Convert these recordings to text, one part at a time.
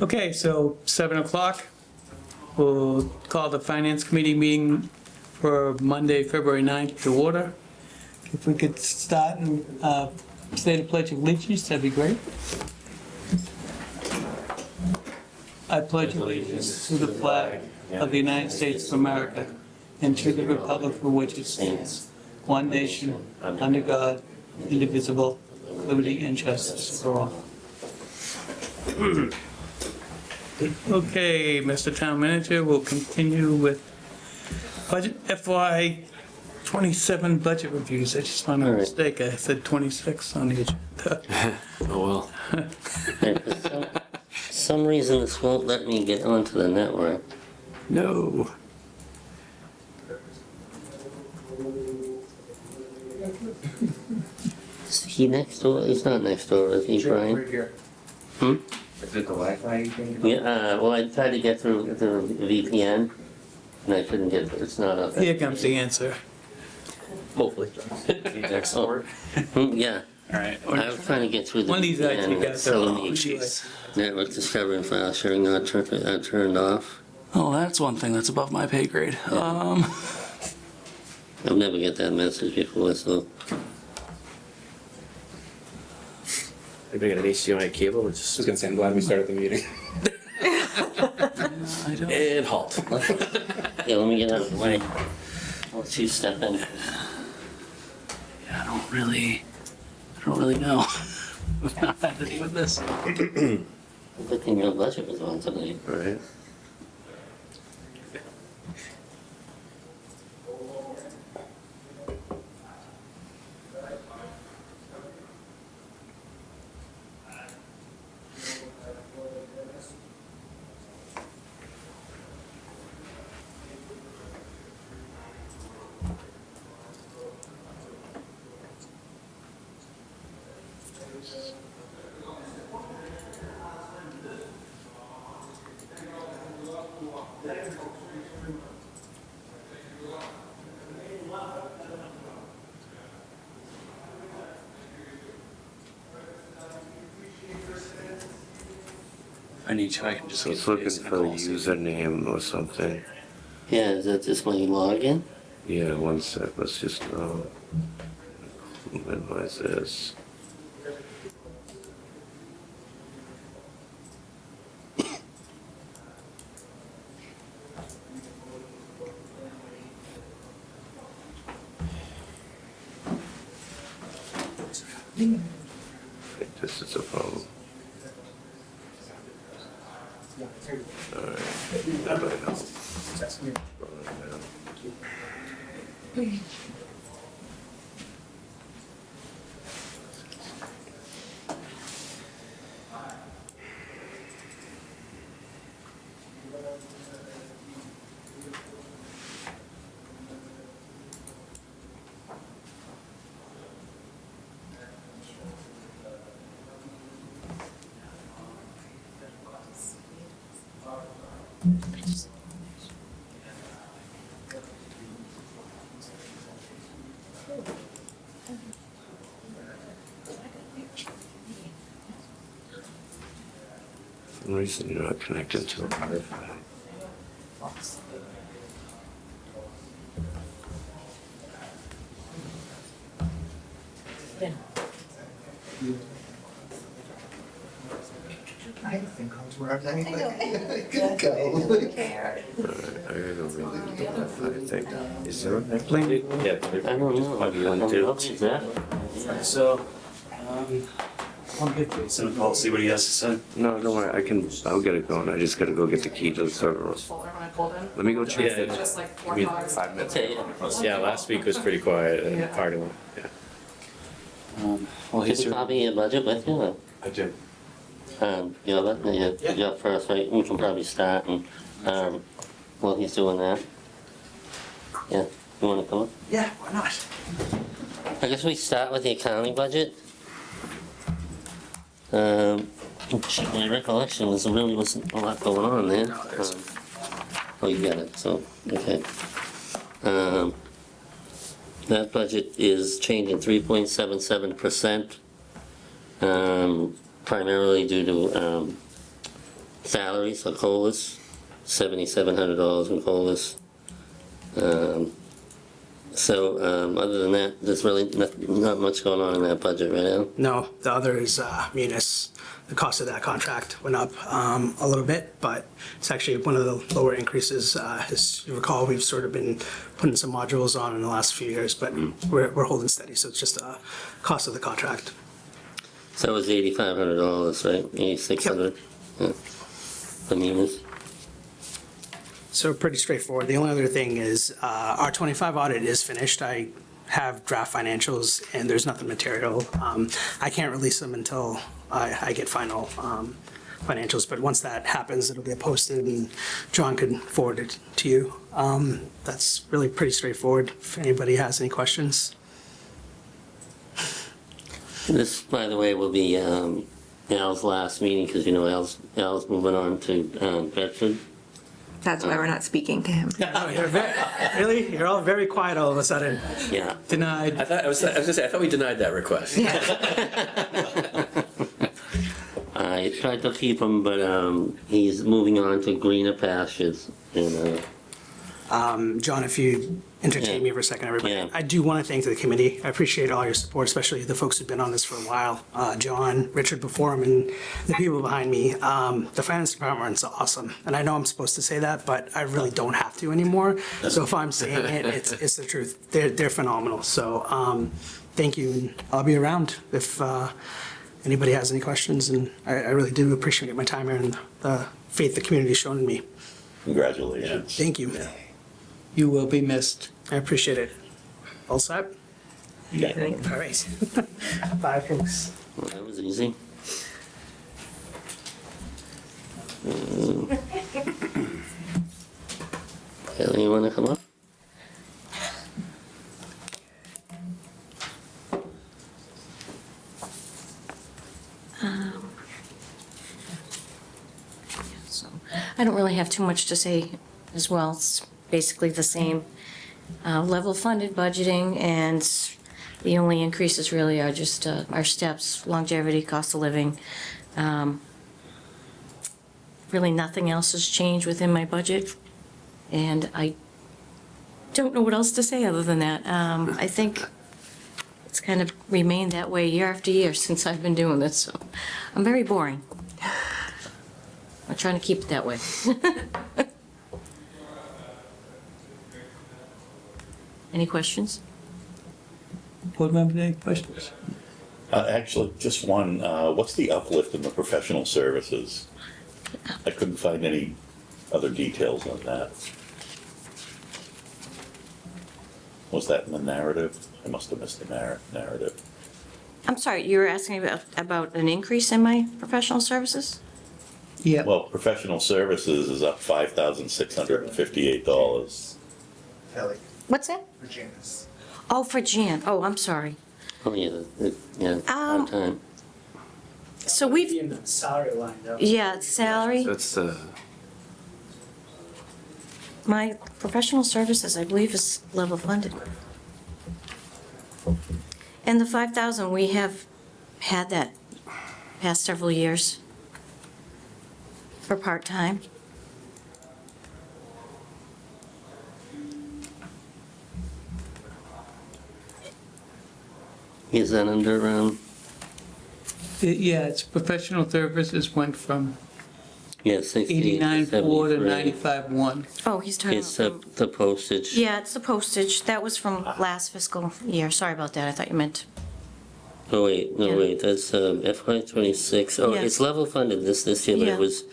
Okay, so 7 o'clock, we'll call the Finance Committee meeting for Monday, February 9th to order. If we could start and say the Pledge of Allegiance, that'd be great. I pledge allegiance to the flag of the United States of America and to the republic for which it stands, one nation, under God, indivisible, liberty and justice for all. Okay, Mr. Town Manager, we'll continue with budget FY 27 budget reviews. I just found a mistake. I said 26 on the agenda. Oh, well. For some reason, this won't let me get onto the network. No. Is he next door? He's not next door, is he, Brian? Right here. Hmm? Is it the Wi-Fi you think? Yeah, well, I tried to get through the VPN, and I couldn't get, it's not up. Here comes the answer. Hopefully. Export? Yeah, All right. I was trying to get through the One of these actually VPN, got it's the telling wrong me choice. network discovery and file sharing not turned off. Oh, that's one thing that's above my pay grade. I've never get that message before, so. Anybody got an HDMI cable? Or I was just... gonna say, I'm glad we started the meeting. I don't. And halt. Yeah, let me get out of the way. I'll let you step in. Yeah, I don't really know. How to deal with this. Good thing your budget was on tonight. Right. I need you. I can just. So it's looking for a username or something. Yeah, is that just my login? Yeah, one sec, let's just, minimize this. I think this is a problem. Alright. That might help. For some reason you're not connected to a Wi-Fi. I think I'll wherever anybody could go. Alright, I gotta go really the Wi-Fi thing. Is there a Plan. Yeah. I don't know. Plug you in I too. don't know exactly. So, I'll get Jason a call, see what he has to say. No, don't worry, I'll get it going. I just gotta go get the key to the server. folder when I pulled in. Let me go check Yeah. it. Just like four Give me dogs. 5 minutes. Okay, Yeah, last week was pretty quiet and Yeah. party one. Yeah. Well, did he's you your. copy your budget with you? Or? I did. You're up first, right? We can probably start and, while he's doing that. Yeah, you wanna come up? Yeah, why not? I guess we start with the accounting budget. My recollection was there really wasn't a lot going on there. Oh, you got it, so, okay. That budget is changing 3.77%. primarily due to salaries or COLAs, $7,700 in COLAs. So other than that, there's really not much going on in that budget right now. No, the other is Munis. The cost of that contract went up a little bit, but it's actually one of the lower increases. As you recall, we've sort of been putting some modules on in the last few years, but we're holding steady, so it's just a cost of the contract. So it was $8,500, right? $8,600? Yeah. For Munis. So pretty straightforward. The only other thing is our 25 audit is finished. I have draft financials and there's nothing material. I can't release them until I get final financials, but once that happens, it'll get posted and John could forward it to you. That's really pretty straightforward. If anybody has any questions. This, by the way, will be Al's last meeting because, you know, Al's moving on to Bedford. That's why we're not speaking to him. Oh, really? You're all very quiet all of a sudden. Yeah. Denied. I was gonna say, I thought we denied that request. I tried to keep him, but he's moving on to greener pastures. And John, if you entertain me for a second, everybody. Yeah. I do want to thank the committee. I appreciate all your support, especially the folks who've been on this for a while. John, Richard before him, and the people behind me. The finance department's awesome. And I know I'm supposed to say that, but I really don't have to anymore. So if I'm saying it, it's the truth. They're phenomenal. So thank you. And I'll be around if anybody has any questions. And I really do appreciate my time here and the faith the community's shown in me. Congratulations. Thank you. You will be missed. I appreciate it. All set? Yeah. All right. Bye, folks. well, that was easy. Kelly, you want to come up? So I don't really have too much to say as well. It's basically the same level funded budgeting, and the only increases really are just our steps, longevity, cost of living. Really nothing else has changed within my budget, and I don't know what else to say other than that. I think it's kind of remained that way year after year since I've been doing this, so I'm very boring. I'm trying to keep it that way. Any questions? Board member, any questions? Actually, just one, what's the uplift in the professional services? I couldn't find any other details on that. Was that in the narrative? I must have missed the narrative. I'm sorry, you were asking about an increase in my professional services? Yeah. Well, professional services is up $5,658. Kelly, What's that? for Janice. Oh, for Jan. Oh, I'm sorry. Oh, yeah, yeah, part-time. So we've, In the salary line, though. yeah, salary. That's, My professional services, I believe, is level funded. And the 5,000, we have had that past several years for part-time. Is that under, Yeah, it's professional services went from yeah, 68 to 89.4 to 73. 95.1. Oh, he's talking It's about, the postage. yeah, it's the postage. That was from last fiscal year. Sorry about that. I thought you meant, Oh, wait, Yeah. no, wait, that's FY '26. Oh, Yeah. it's level funded this year, but Yeah. it was,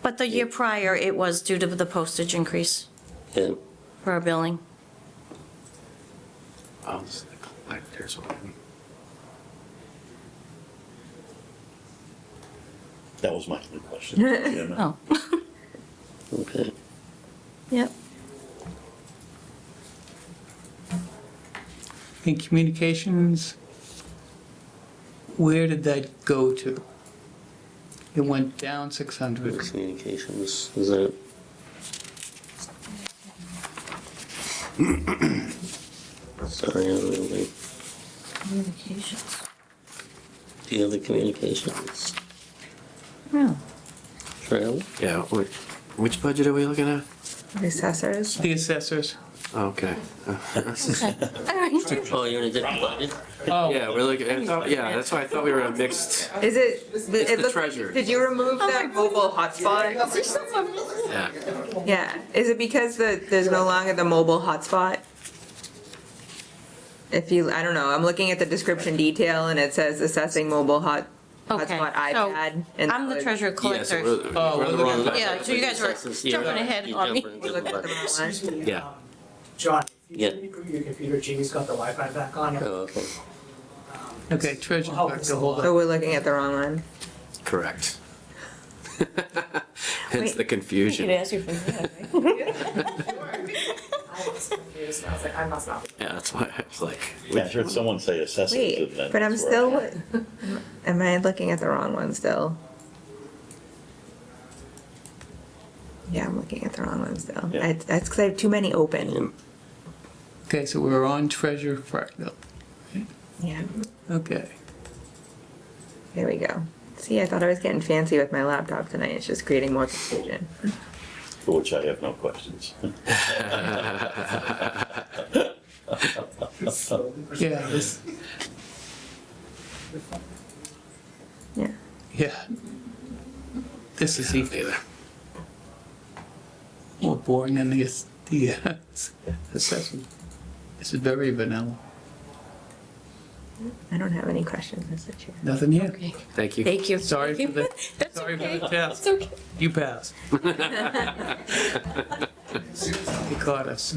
but the year prior, it was due to the postage increase yeah. for our billing. oh, there's one. That was my only question. Jim. Oh, Okay. yep. In communications, where did that go to? It went down 600. Communications, is that? Sorry, I don't really, Communications. do you have the communications? Oh, Really? Yeah, which budget are we looking at? The assessors. The assessors. Oh, okay. okay. All right. Oh, you're in a different budget? Yeah, we're looking, yeah, that's why I thought we were in a mixed, Is it? It the looks- treasurer. Did you remove the mobile hotspot? yeah. Yeah. Is it because there's no longer the mobile hotspot? If you, I don't know, I'm looking at the description detail and it says assessing mobile hotspot Okay, so iPad. and I'm the treasurer Yeah, so collector. we're Oh, we're in the we're wrong looking budget. Yeah, so you guys were Assessors, you're jumping right. ahead You on me. jump in You looked at the different wrong budgets. one. Yeah. John, Yeah. if you reboot your computer, Jamie's got the Wi-Fi back on. Oh, okay. Okay, treasurer collector, hold So on. we're looking at the wrong one. Correct. Hence Wait. the confusion. ask you for that, Yeah, that's why I was like, Yeah, I heard someone say assessors. and Wait, then but I'm that's where I- still, am I looking at the wrong one still? Yeah, I'm looking at the wrong one still. Yeah. That's because I have too many open. Okay, so we're on treasurer collector. Yeah, Okay. there we go. See, I thought I was getting fancy with my laptop tonight. It's just creating more confusion. For which I have no questions. Yeah, this, Yeah. yeah. This is even more boring than the assessment. This is very vanilla. I don't have any questions, Mr. Chair. Nothing here. Okay. thank you. Thank you. Sorry for the, That's sorry for okay. the test. It's okay. You pass. You caught us.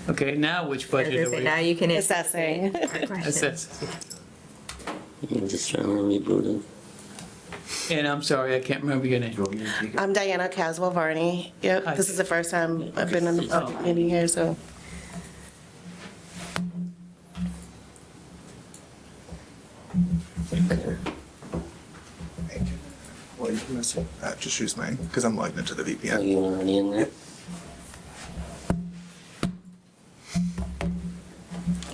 Okay, now which budget are we? Now you can answer Assessing. questions. Assess. I'm just trying to reboot it. And I'm sorry, I can't remember your name. I'm Diana Caswell Varney. Yep, Hi. this is the first time I've been in the public meeting here, so. Well, you can just use mine, because I'm logged into the Are VPN. you already in there?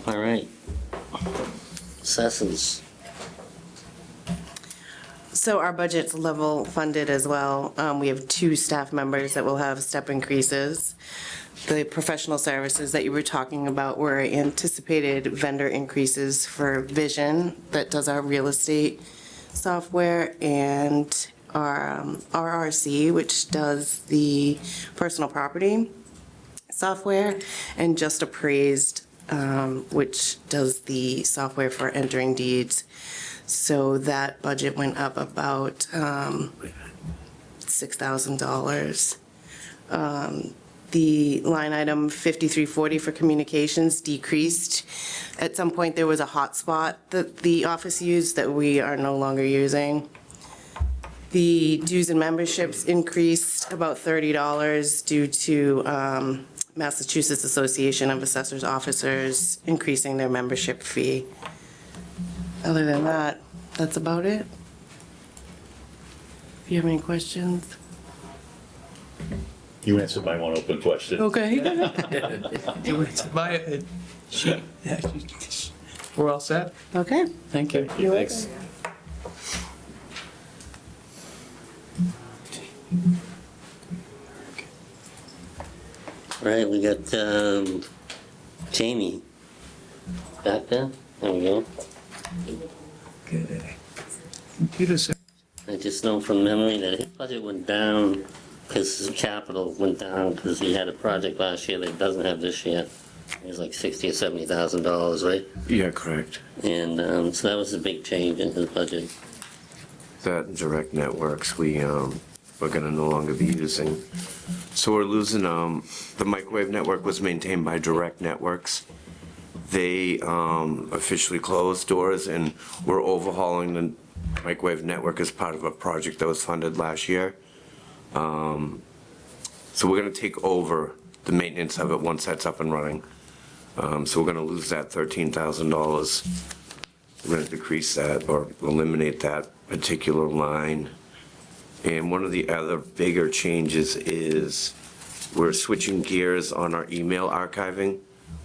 All right. Assessors. So our budget's level funded as well. We have 2 staff members that will have step increases. The professional services that you were talking about were anticipated vendor increases for Vision that does our real estate software, and our RRC, which does the personal property software, and Just Appraised, which does the software for entering deeds. So that budget went up about $6,000. The line item 5340 for communications decreased. At some point, there was a hotspot that the office used that we are no longer using. The dues and memberships increased about $30 due to Massachusetts Association of Assessors Officers increasing their membership fee. Other than that, that's about it. If you have any questions. You answered my one open question. Okay. You went by it. We're all set? Okay. Thank you. Thanks. All right, we got Jamie back there. There we go. Okay. Computer service. I just know from memory that his budget went down because his capital went down because he had a project last year that he doesn't have this year. It was like $60,000 or $70,000, right? Yeah, correct. And so that was a big change in his budget. That and direct networks, we're gonna no longer be using. So we're losing, the microwave network was maintained by Direct Networks. They officially closed doors, and we're overhauling the microwave network as part of a project that was funded last year. So we're gonna take over the maintenance of it once that's up and running. So we're gonna lose that $13,000. We're gonna decrease that or eliminate that particular line. And one of the other bigger changes is we're switching gears on our email archiving.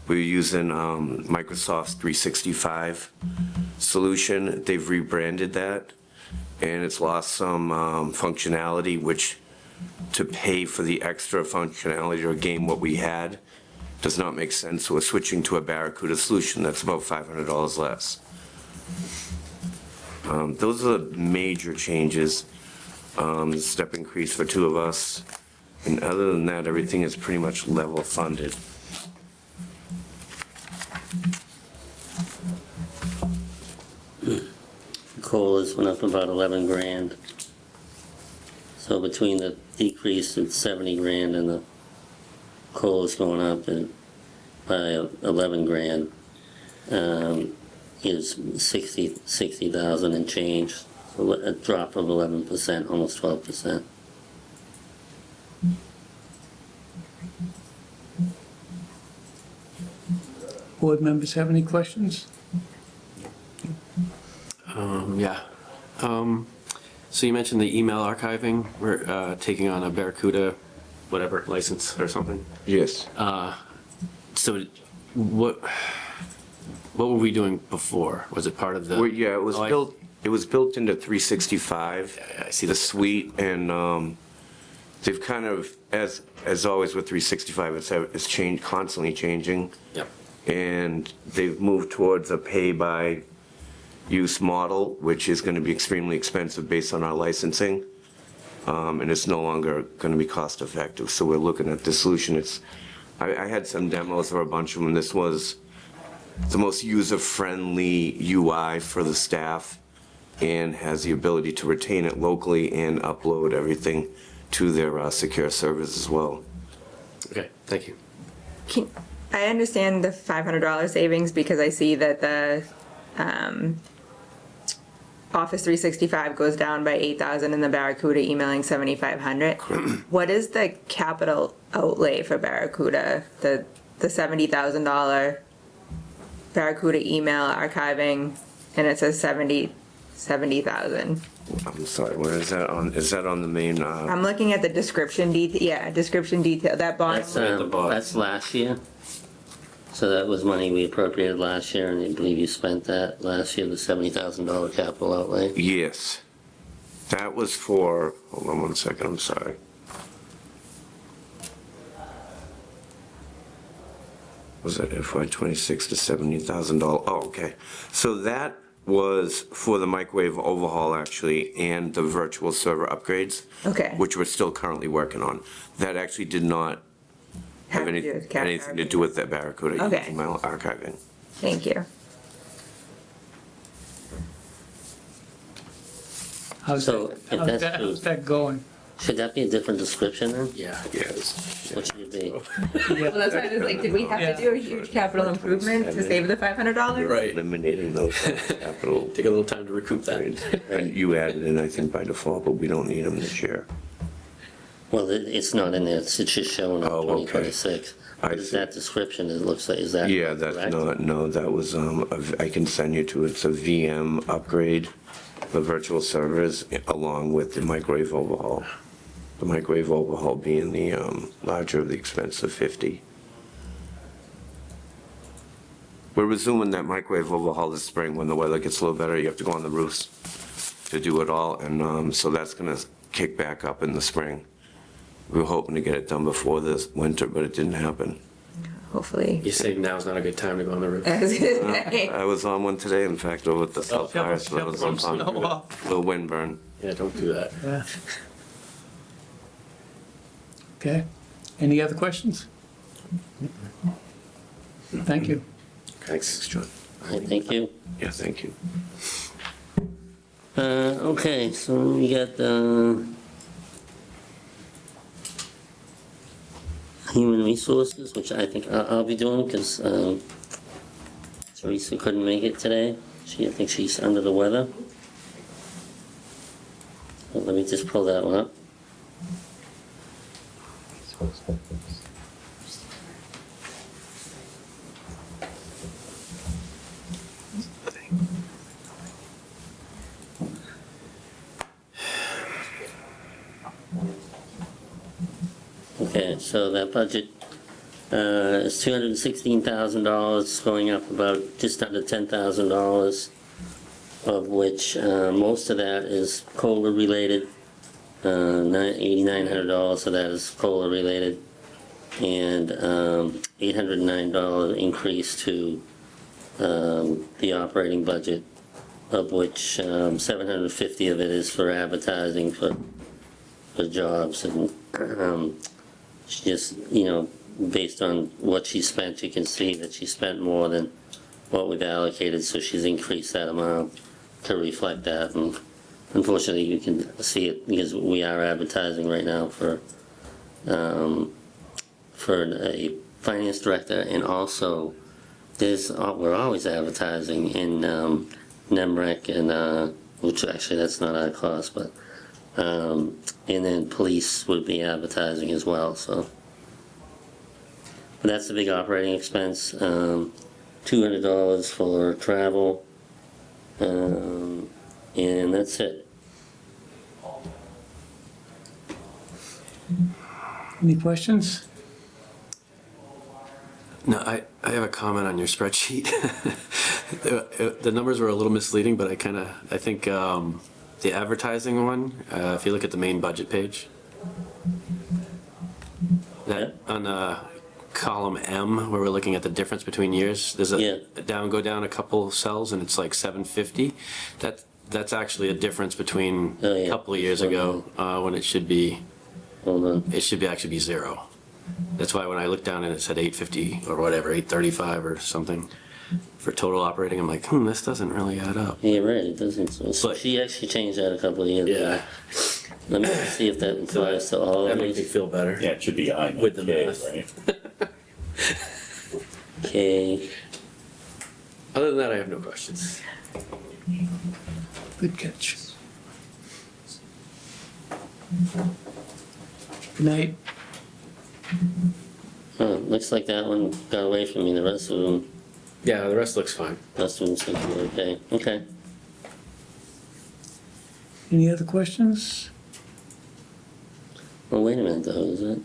We're using Microsoft's 365 solution. They've rebranded that, and it's lost some functionality, which to pay for the extra functionality or gain what we had does not make sense. So we're switching to a Barracuda solution that's about $500 less. Those are the major changes. Step increase for two of us. And other than that, everything is pretty much level funded. COLAs went up about 11 grand. So between the decrease at 70 grand and the COLAs going up by 11 grand, is 60,000 and change. So a drop of 11%, almost 12%. Board members have any questions? Yeah. So you mentioned the email archiving. We're taking on a Barracuda, whatever, license or something. Yes. So what were we doing before? Was it part of the? Well, yeah, Oh, it was built into 365. Yeah, I see The the suite, and they've kind of, as always with 365, it's changed, constantly changing. Yep. And they've moved towards a pay-by-use model, which is going to be extremely expensive based on our licensing. And it's no longer going to be cost-effective. So we're looking at this solution. I had some demos or a bunch of them. This was the most user-friendly UI for the staff and has the ability to retain it locally and upload everything to their secure servers as well. Okay, thank you. I understand the $500 savings because I see that the Office 365 goes down by 8,000 and the Barracuda emailing 7,500. What is the capital outlay for Barracuda? The $70,000 Barracuda email archiving, and it says 70,000. I'm sorry, where is that on? Is that on the main? I'm looking at the description detail. Yeah, description detail. That bottom. That's last year. So that was money we appropriated last year, and I believe you spent that last year, the $70,000 capital outlay. Yes. That was for, hold on one second, I'm sorry. Was that FY '26 to $70,000? Oh, okay. So that was for the microwave overhaul, actually, and the virtual server upgrades. Okay. Which we're still currently working on. That actually did not have Have to do with anything to do with that Barracuda Okay. email archiving. Thank you. How's So, that- if that's true- how's that going? Should that be a different description then? Yeah. Yes. What should it be? Well, that's why I was like, did we have to do a huge capital improvement to save the $500? Right. Eliminating those capital. Take a little time to recoup that. And you added in, I think, by default, but we don't need them this year. Well, it's not in there, it's just showing on Oh, okay. 2026. I What is see. that description, it looks like, is that Yeah, that's correct? not, no, that was, I can send you to, it's a VM upgrade, the virtual servers, along with the microwave overhaul. The microwave overhaul being the larger of the expense of 50. We're resuming that microwave overhaul this spring when the weather gets a little better. You have to go on the roofs to do it all, and so that's gonna kick back up in the spring. We were hoping to get it done before this winter, but it didn't happen. Hopefully. You're saying now's not a good time to go on the roof? I was gonna say. I was on one today, in fact, over at the South Fire, so that was shovel some on snow off. little wind burn. Yeah, don't do that. Yeah. Okay. Any other questions? Thank you. Thanks, John. All right, thank you. Yeah, thank you. Okay, so we got human resources, which I think I'll be doing because Teresa couldn't make it today. I think she's under the weather. Well, let me just pull that one up. Okay, so that budget It's $216,000, going up about just under $10,000, of which most of that is COLA related. $8,900 of that is COLA related, and $809 increase to the operating budget, of which 750 of it is for advertising for jobs, and she just, based on what she spent, you can see that she spent more than what we've allocated, so she's increased that amount to reflect that. And unfortunately, you can see it because we are advertising right now for a finance director, and also we're always advertising in NEMREC, and which actually that's not our cost, but and then police would be advertising as well. So but that's the big operating expense. $200 for travel, and that's it. Any questions? No, I have a comment on your spreadsheet. The numbers were a little misleading, but I think the advertising one, if you look at the main budget page, that on column M, where we're looking at the difference between years, there's a go down a couple cells, and it's like 750. That's actually a difference between a couple of years ago, when it should be, it should actually be zero. That's why when I looked down and it said 850 or whatever, 835 or something for total operating, I'm like, this doesn't really add up. Yeah, right, it doesn't. So she actually changed that a couple of years ago. Let me see if that applies to all of That makes me these. feel better. Yeah, it should be I With the K, math. right? Okay, Other than that, I have no questions. Good catch. Good night. looks like that one got away from me, the rest of them, Yeah, the rest looks fine. rest of them seem to be okay. Okay. Any other questions? Well, wait a minute though, is it?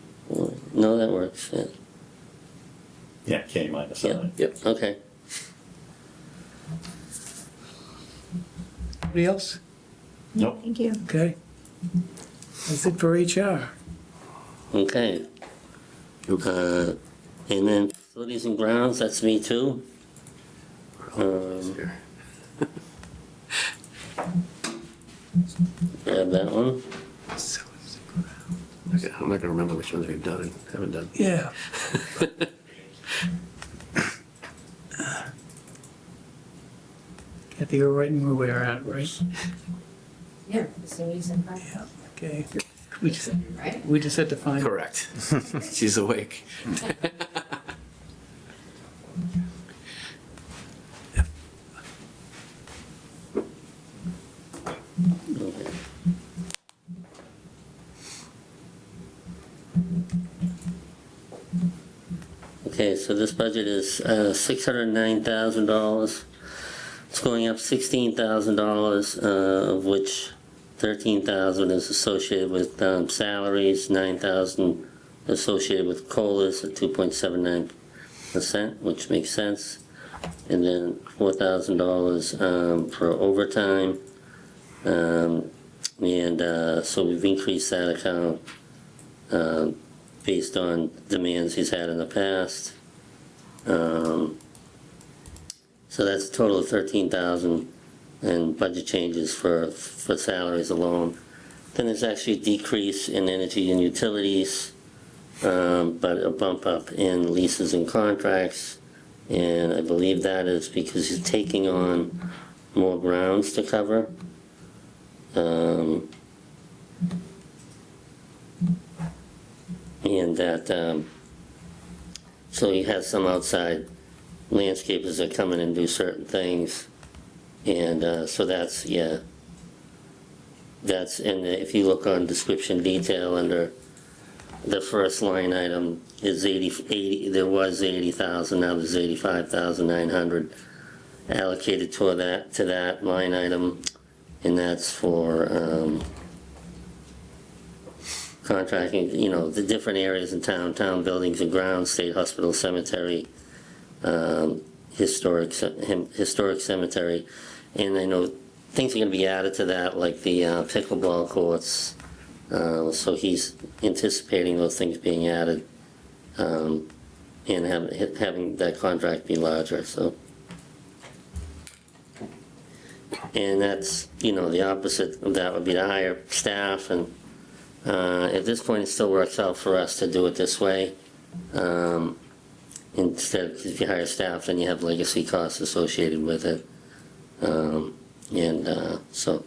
No, that works, yeah. Yeah, K minus Yeah. I. Yep. Okay. Anybody else? Nope. Thank you. Okay. That's it for HR. Okay. And then facilities and grounds, that's me too. Grab that one. Okay, I'm not gonna remember which ones we've done and haven't done. Yeah. Kathy, you're right where we're at, right? Yeah, facilities and parks. Yeah, okay. We just, Right? we just had to find. Correct. She's awake. Okay. Okay, so this budget is $609,000. It's going up $16,000, of which $13,000 is associated with salaries, $9,000 associated with COLAs at 2.79%, which makes sense. And then $4,000 for overtime. So we've increased that account based on demands he's had in the past. So that's a total of $13,000 in budget changes for salaries alone. Then there's actually a decrease in energy and utilities, but a bump up in leases and contracts. And I believe that is because he's taking on more grounds to cover. And that, so he has some outside landscapers that come in and do certain things. And so that's, yeah. That's, and if you look on description detail under the first line item is 80, there was 80,000, now there's 85,900 allocated to that line item. And that's for, contracting, you know, the different areas in town, town buildings and grounds, state hospital, cemetery, historic cemetery. And I know things are gonna be added to that, like the pickleball courts. So he's anticipating those things being added, and having that contract be larger, so. And that's, you know, the opposite of that would be to hire staff, and at this point, it still works out for us to do it this way. Instead, if you hire staff, then you have legacy costs associated with it. So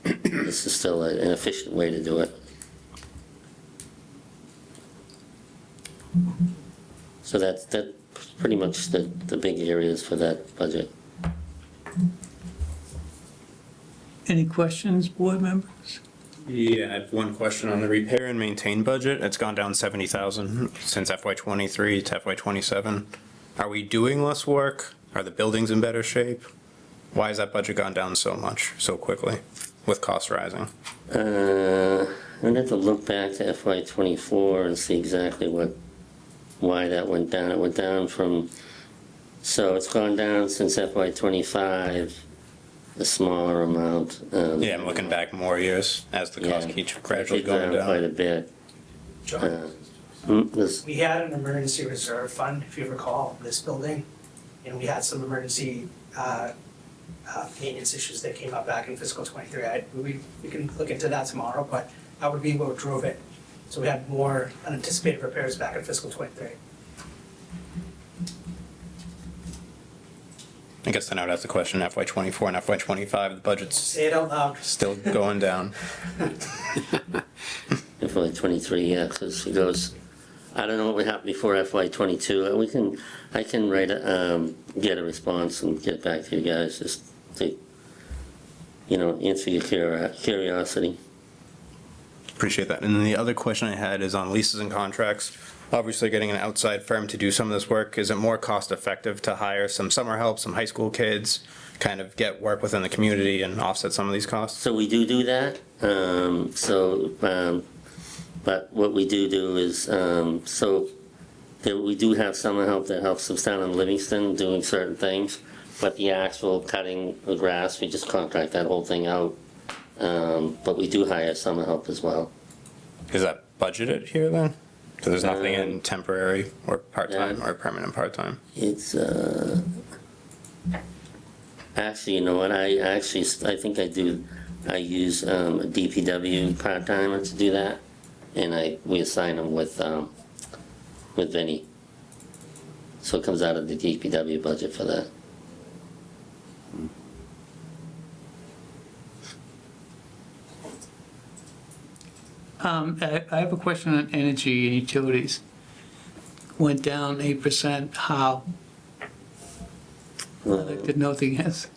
this is still an efficient way to do it. So that's pretty much the big areas for that budget. Any questions, board members? Yeah, I have one question on the repair and maintain budget. It's gone down 70,000 since FY '23 to FY '27. Are we doing less work? Are the buildings in better shape? Why has that budget gone down so much, so quickly, with costs rising? I'm gonna have to look back to FY '24 and see exactly why that went down. It went down from, so it's gone down since FY '25. A smaller amount. Yeah, I'm looking back more years as the cost keeps gradually going down. Quite a bit. John, we had an emergency reserve fund, if you recall, in this building, and we had some emergency maintenance issues that came up back in fiscal '23. We can look into that tomorrow, but that would be what drove it. So we had more unanticipated repairs back in fiscal '23. I guess then I would ask the question, FY '24 and FY '25, the budget's Say it out loud. still going down. FY '23, yeah, because it goes, I don't know what would happen before FY '22. I can write get a response and get back to you guys, just to, you know, answer your curiosity. Appreciate that. And then the other question I had is on leases and contracts. Obviously, getting an outside firm to do some of this work, is it more cost effective to hire some summer help, some high school kids, kind of get work within the community and offset some of these costs? So we do that. But what we do is, we do have summer help that helps us down in Livingston doing certain things, but the actual cutting the grass, we just contract that whole thing out. But we do hire summer help as well. Is that budgeted here then? So there's nothing in temporary or part-time or permanent part-time? It's, actually, you know what, I think I use a DPW part-timer to do that, and we assign them with Vinnie. So it comes out of the DPW budget for that. I have a question on energy and utilities. Went down 8%, how? I'd like to know the answer.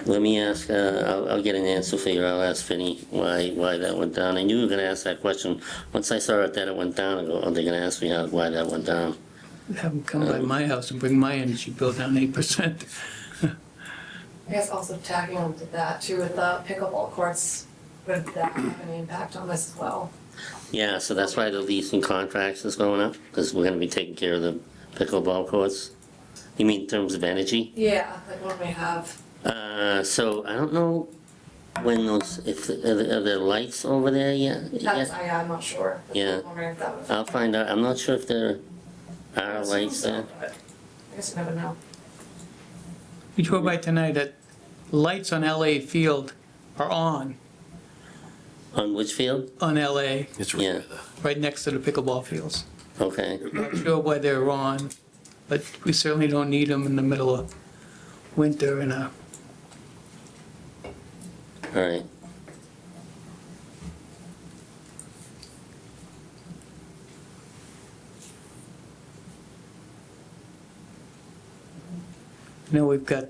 Let me ask, I'll get an answer for you. I'll ask Vinnie why that went down. I knew you were gonna ask that question. Once I saw it that it went down, I go, oh, they're gonna ask me why that went down. Have them come by my house and bring my energy bill down 8%. I guess also tagging on to that too, with the pickleball courts, would that have any impact on this as well? Yeah, so that's why the leasing contracts is going up, because we're gonna be taking care of the pickleball courts. You mean in terms of energy? Yeah, like what we have. So I don't know when those, are there lights over there yet? I'm not sure. That's Yeah. what I'm wondering if that would. I'll find out. I'm not sure if there are lights there. I guess you never know. We drove by tonight, that lights on LA Field are on On which field? LA, It's Yeah, right next to the pickleball fields. okay. Not sure why they're on, but we certainly don't need them in the middle of winter and All right. I know we've got a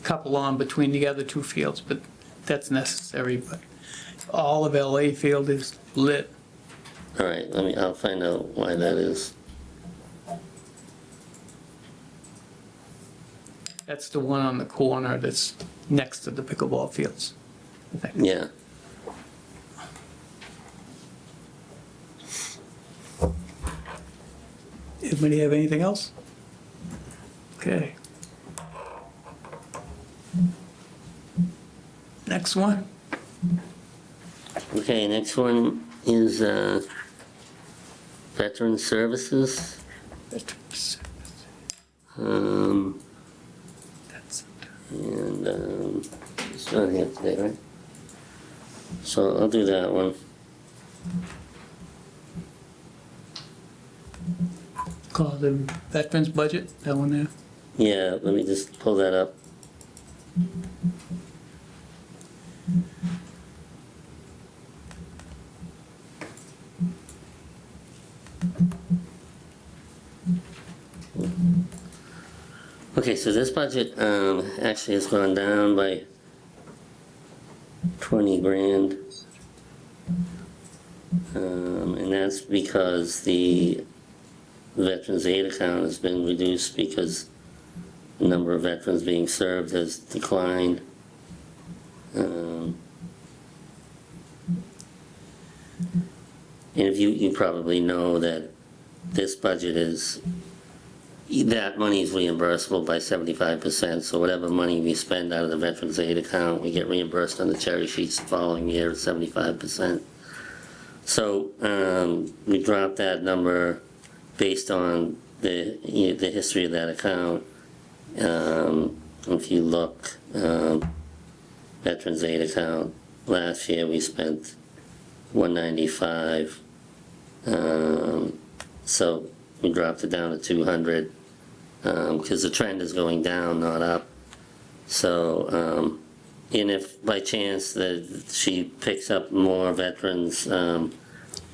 couple on between the other two fields, but that's necessary, but all of LA Field is lit. All right, I'll find out why that is. That's the one on the corner that's next to the pickleball fields. I think. Yeah. Anybody have anything else? Okay. Next one. Okay, next one is Veteran Services. It's not here today, right? So I'll do that one. Call the veterans budget, that one there. Yeah, let me just pull that up. Okay, so this budget actually has gone down by 20 grand. And that's because the Veterans Aid account has been reduced because the number of veterans being served has declined. And if you probably know that this budget is, that money is reimbursable by 75%, so whatever money we spend out of the Veterans Aid account, we get reimbursed on the cherry sheets the following year at 75%. So we dropped that number based on the history of that account. If you look, Veterans Aid account, last year we spent 195, so we dropped it down to 200, because the trend is going down, not up. So, and if by chance that she picks up more veterans,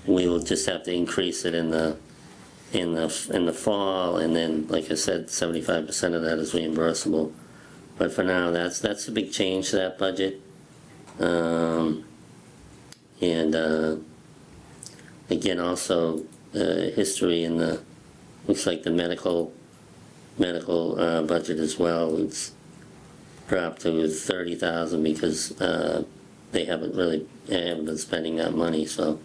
we will just have to increase it in the fall, and then, like I said, 75% of that is reimbursable. But for now, that's a big change to that budget. Again, also history in the, looks like the medical budget as well. It's dropped to 30,000 because they haven't been spending that money. So,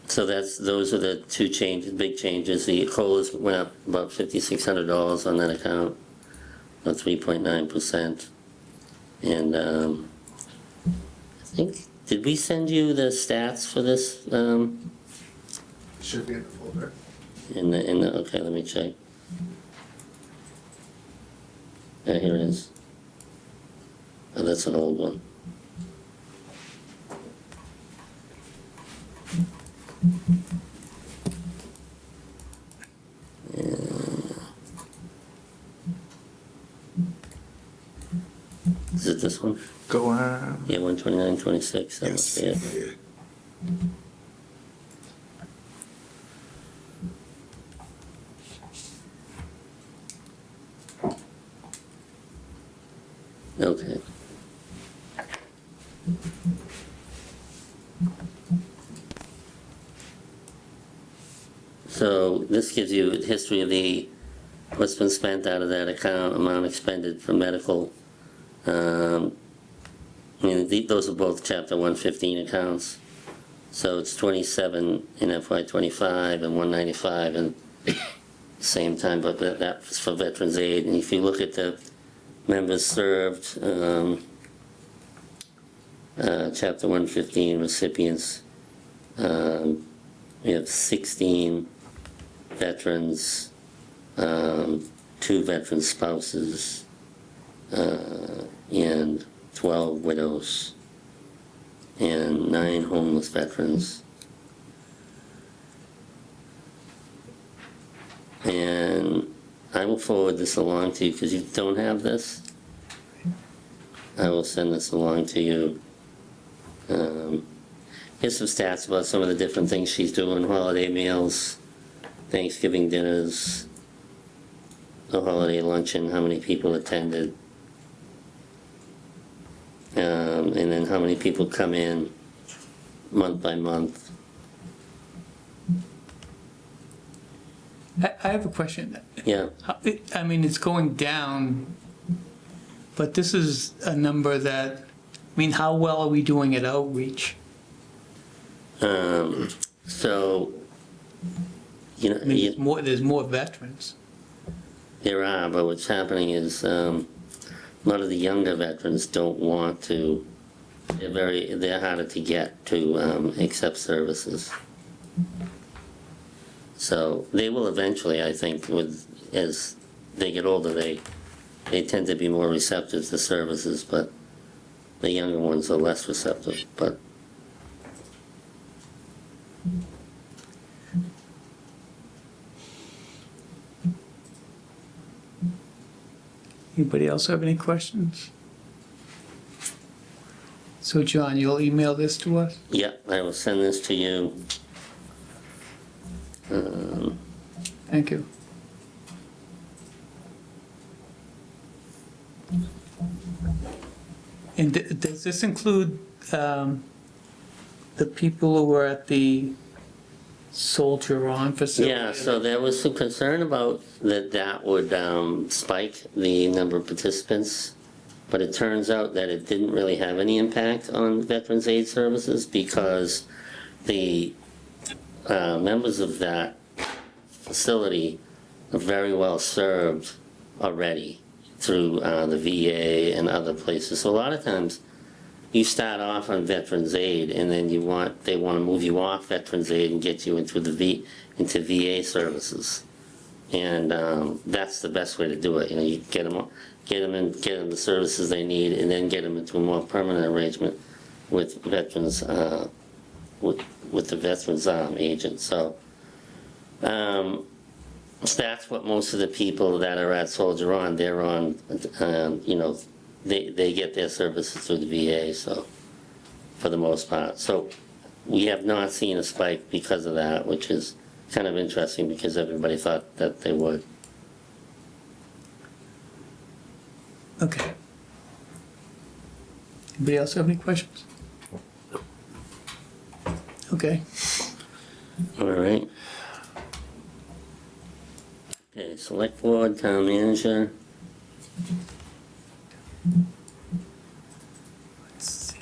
those are the two changes, big changes. The COLAs went up about $5,600 on that account, about 3.9%. And I think, did we send you the stats for this? Should be in the folder. Okay, let me check. Yeah, here it is. Oh, that's an old one. Is it this one? Go on. Yeah, 129.26. That Yes. must be it. Yeah. Okay. So this gives you a history of what's been spent out of that account, amount expended for medical. Those are both Chapter 115 accounts. So it's 27 in FY25 and 195 in same time, but that's for Veterans Aid. And if you look at the members served, Chapter 115 recipients, we have 16 veterans, 2 veteran spouses, and 12 widows, and 9 homeless veterans. And I will forward this along to you because you don't have this. I will send this along to you. Here's some stats about some of the different things she's doing: holiday meals, Thanksgiving dinners, the holiday luncheon, how many people attended, and then how many people come in month by month. I have a question. Yeah. I mean, it's going down, but this is a number that, I mean, how well are we doing at outreach? So you know, I mean, there's more veterans. there are, but what's happening is, a lot of the younger veterans don't want to, they're harder to get to, accept services. So they will eventually, I think, as they get older, they tend to be more receptive to services, but the younger ones are less receptive, but. Anybody else have any questions? So John, you'll email this to us? Yeah, I will send this to you. Thank you. And does this include the people who were at the Soldier On facility? Yeah, so there was some concern about that would spike the number of participants, but it turns out that it didn't really have any impact on Veterans Aid Services because the members of that facility are very well served already through the VA and other places. So a lot of times you start off on Veterans Aid and then they want to move you off Veterans Aid and get you into into VA services. And that's the best way to do it. You know, you get them the services they need and then get them into a more permanent arrangement with veterans, with the veterans agent. So that's what most of the people that are at Soldier On, they're on, you know, they get their services through the VA, so, for the most part. So we have not seen a spike because of that, which is kind of interesting because everybody thought that they would. Okay. Anybody else have any questions? Okay. All right. Okay, select board, town manager. Let's see.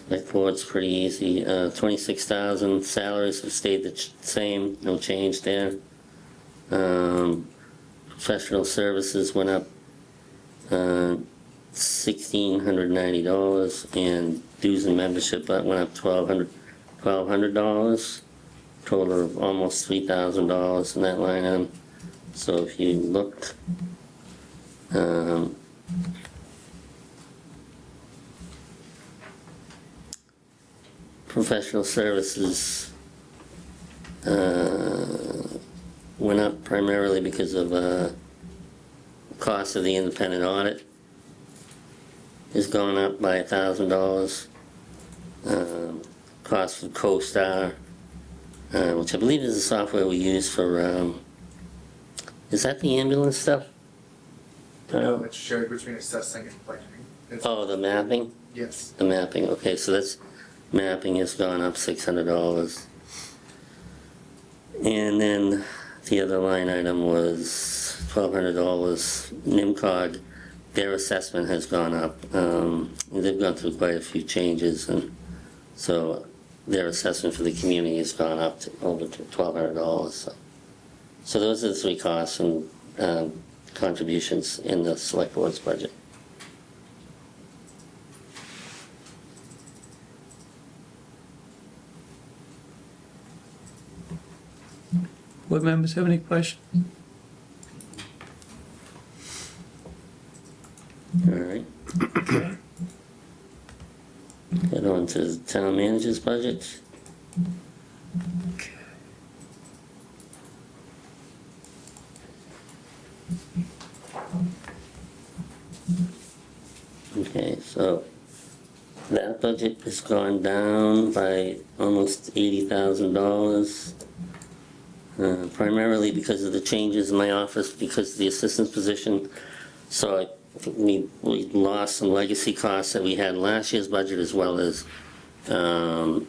Select board's pretty easy. 26,000 salaries have stayed the same, no change there. Professional services went up $1,690, and dues and membership went up $1,200, total of almost $3,000 in that line item. So if you look, professional services went up primarily because of cost of the independent audit has gone up by $1,000. Cost of CoStar, which I believe is the software we use for, is that the ambulance stuff? No, it's shared between assessing and planning. Oh, the mapping? Yes. The mapping, okay, so that's, mapping has gone up $600. And then the other line item was $1,200. NIMCOG, their assessment has gone up. They've gone through quite a few changes, and so their assessment for the community has gone up to over $1,200. So those are the three costs and contributions in the select board's budget. Board members have any questions? All right. Get on to the town manager's budget. Okay, so that budget has gone down by almost $80,000. Primarily because of the changes in my office, because of the assistant's position. So we lost some legacy costs that we had in last year's budget, as well as when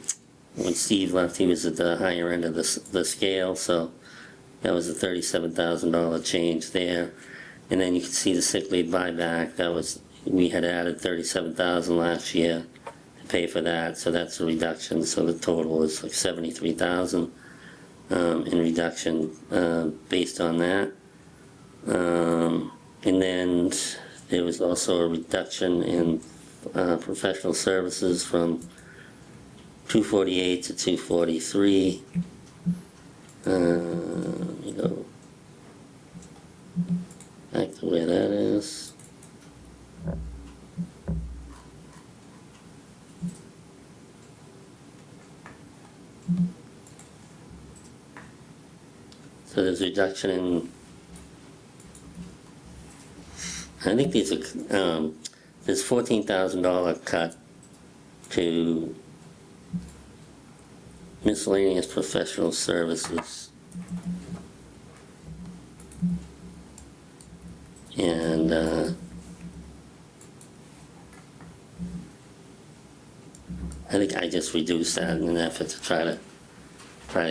Steve left, he was at the higher end of the scale, so that was a $37,000 change there. And then you can see the sick leave buyback, we had added 37,000 last year to pay for that, so that's a reduction, so the total is like 73,000 in reduction based on that. And then there was also a reduction in professional services from 248 to 243. Let me go back to where that is. So there's a reduction in, I think these are, there's $14,000 cut to miscellaneous professional services. And I think I just reduced that in an effort to try to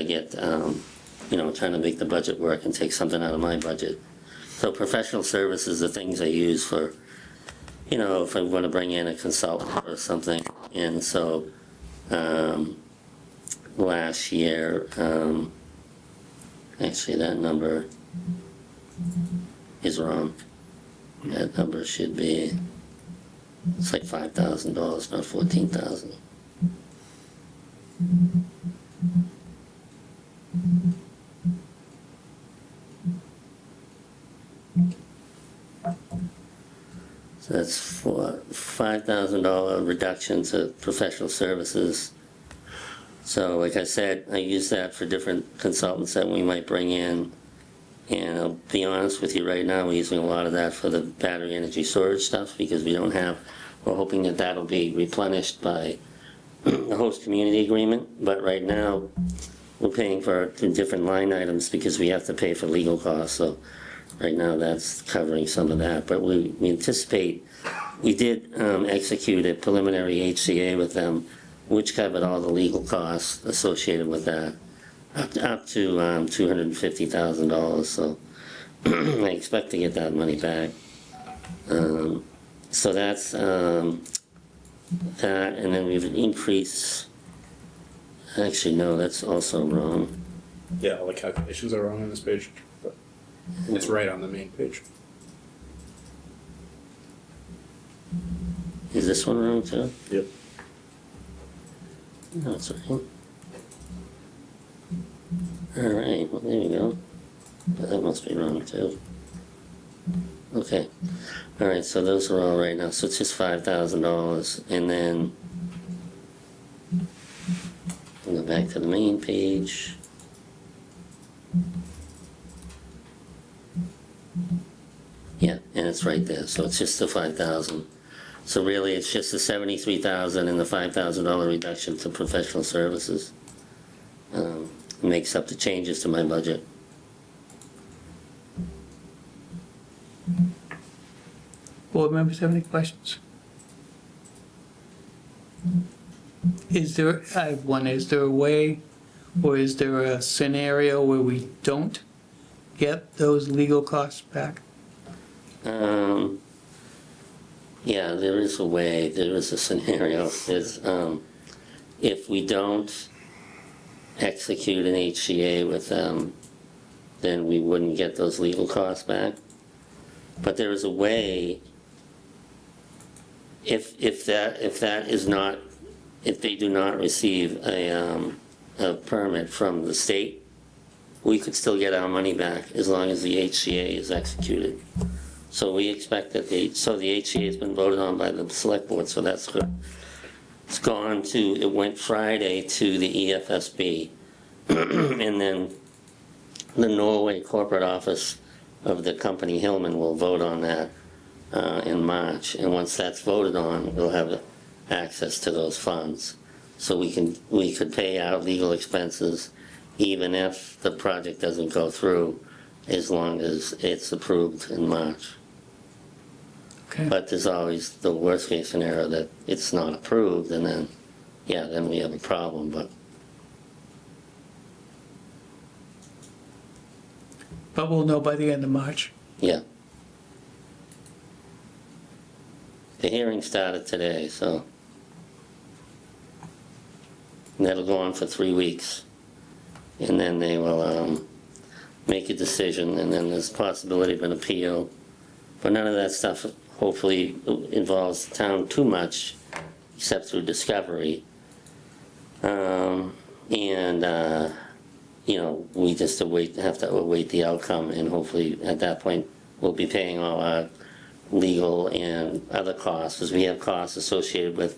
get, trying to make the budget work and take something out of my budget. So professional services are things I use for, if I want to bring in a consultant or something. And so last year, actually that number is wrong. That number should be, it's like $5,000, not $14,000. So that's for $5,000 reduction to professional services. So like I said, I use that for different consultants that we might bring in. And I'll be honest with you, right now, we're using a lot of that for the battery energy storage stuff because we're hoping that that'll be replenished by the host community agreement. But right now, we're paying for different line items because we have to pay for legal costs. So right now, that's covering some of that. But we anticipate, we did execute a preliminary HCA with them, which covered all the legal costs associated with that. Up to $250,000, so I expect to get that money back. So that's that, and then we've increased. Actually, no, that's also wrong. Yeah, all the calculations are wrong on this page, but it's right on the main page. Is this one wrong too? Yep. No, it's right. All right, well, there you go. That must be wrong too. Okay. All right, so those are all right now. So it's just $5,000. And then we'll go back to the main page. Yeah, and it's right there. So it's just the 5,000. So really, it's just the 73,000 and the $5,000 reduction to professional services. Makes up the changes to my budget. Board members have any questions? I have one, is there a way, or is there a scenario where we don't get those legal costs back? Yeah, there is a way, there is a scenario. There's, if we don't execute an HCA with them, then we wouldn't get those legal costs back. But there is a way, if they do not receive a permit from the state, we could still get our money back as long as the HCA is executed. So we expect that the HCA has been voted on by the select board, so that's good. It went Friday to the EFSB. And then the Norway corporate office of the company Hillman will vote on that in March. And once that's voted on, we'll have access to those funds. So we could pay out legal expenses even if the project doesn't go through, as long as it's approved in March. Okay. But there's always the worst case scenario that it's not approved, and then, then we have a problem, but. But we'll know by the end of March. Yeah. The hearing started today, so. And that'll go on for 3 weeks. And then they will make a decision, and then there's possibility of an appeal. But none of that stuff hopefully involves the town too much, except through discovery. You know, we just have to await the outcome, and hopefully at that point, we'll be paying all our legal and other costs, because we have costs associated with,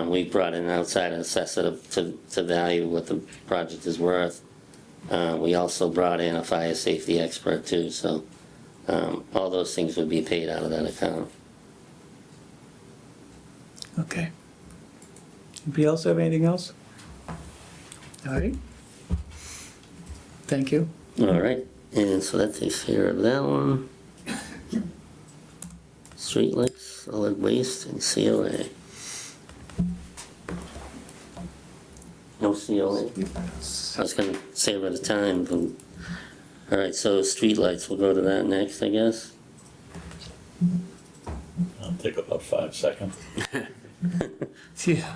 we brought in an outside assessor to value what the project is worth. We also brought in a fire safety expert too, so all those things would be paid out of that account. Okay. Anybody else have anything else? All right. Thank you. All right, and so that takes care of that one. Streetlights, solid waste, and COA. No COA. I was gonna save it the time, but, all right, so streetlights, we'll go to that next, I guess. I'll take about 5 seconds. Yeah.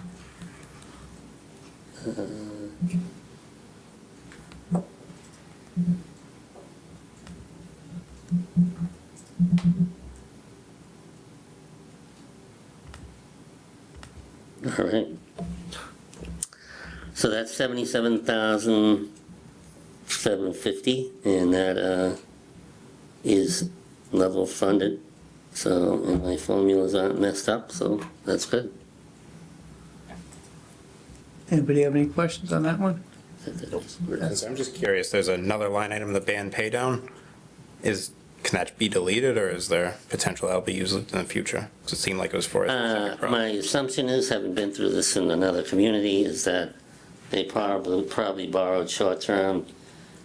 All right. So that's 77,750, and that is level funded. So, and my formulas aren't messed up, so that's good. Anybody have any questions on that one? I'm just curious, there's another line item, the band pay down. Can that be deleted, or is there potential that'll be used in the future? Because it seemed like it was for a specific project. My assumption is, having been through this in another community, is that they probably borrowed short-term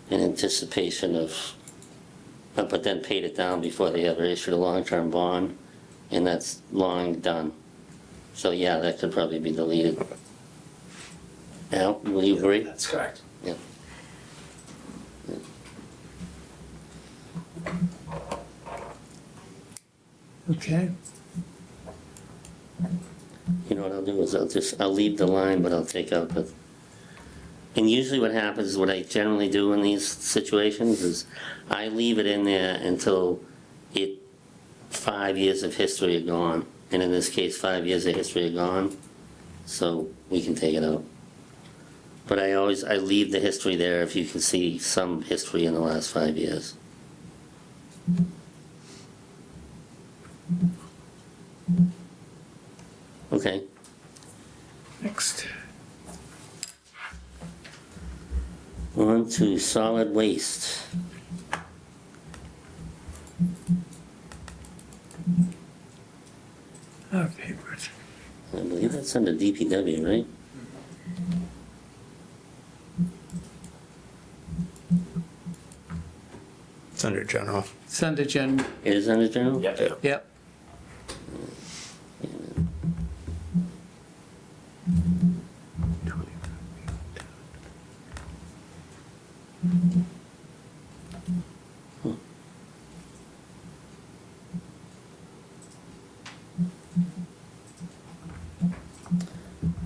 in anticipation of, but then paid it down before they ever issued a long-term bond, and that's long done. So yeah, that could probably be deleted. Al, will you agree? That's correct. Yeah. Okay. You know what I'll do is I'll leave the line, but I'll take out the, and usually what happens, what I generally do in these situations is I leave it in there until 5 years of history are gone. And in this case, 5 years of history are gone, so we can take it out. But I leave the history there if you can see some history in the last 5 years. Okay. Next. On to solid waste. Our papers. I believe that's under DPW, right? It's under general. It's under gen. It is under general? Yep. Yep.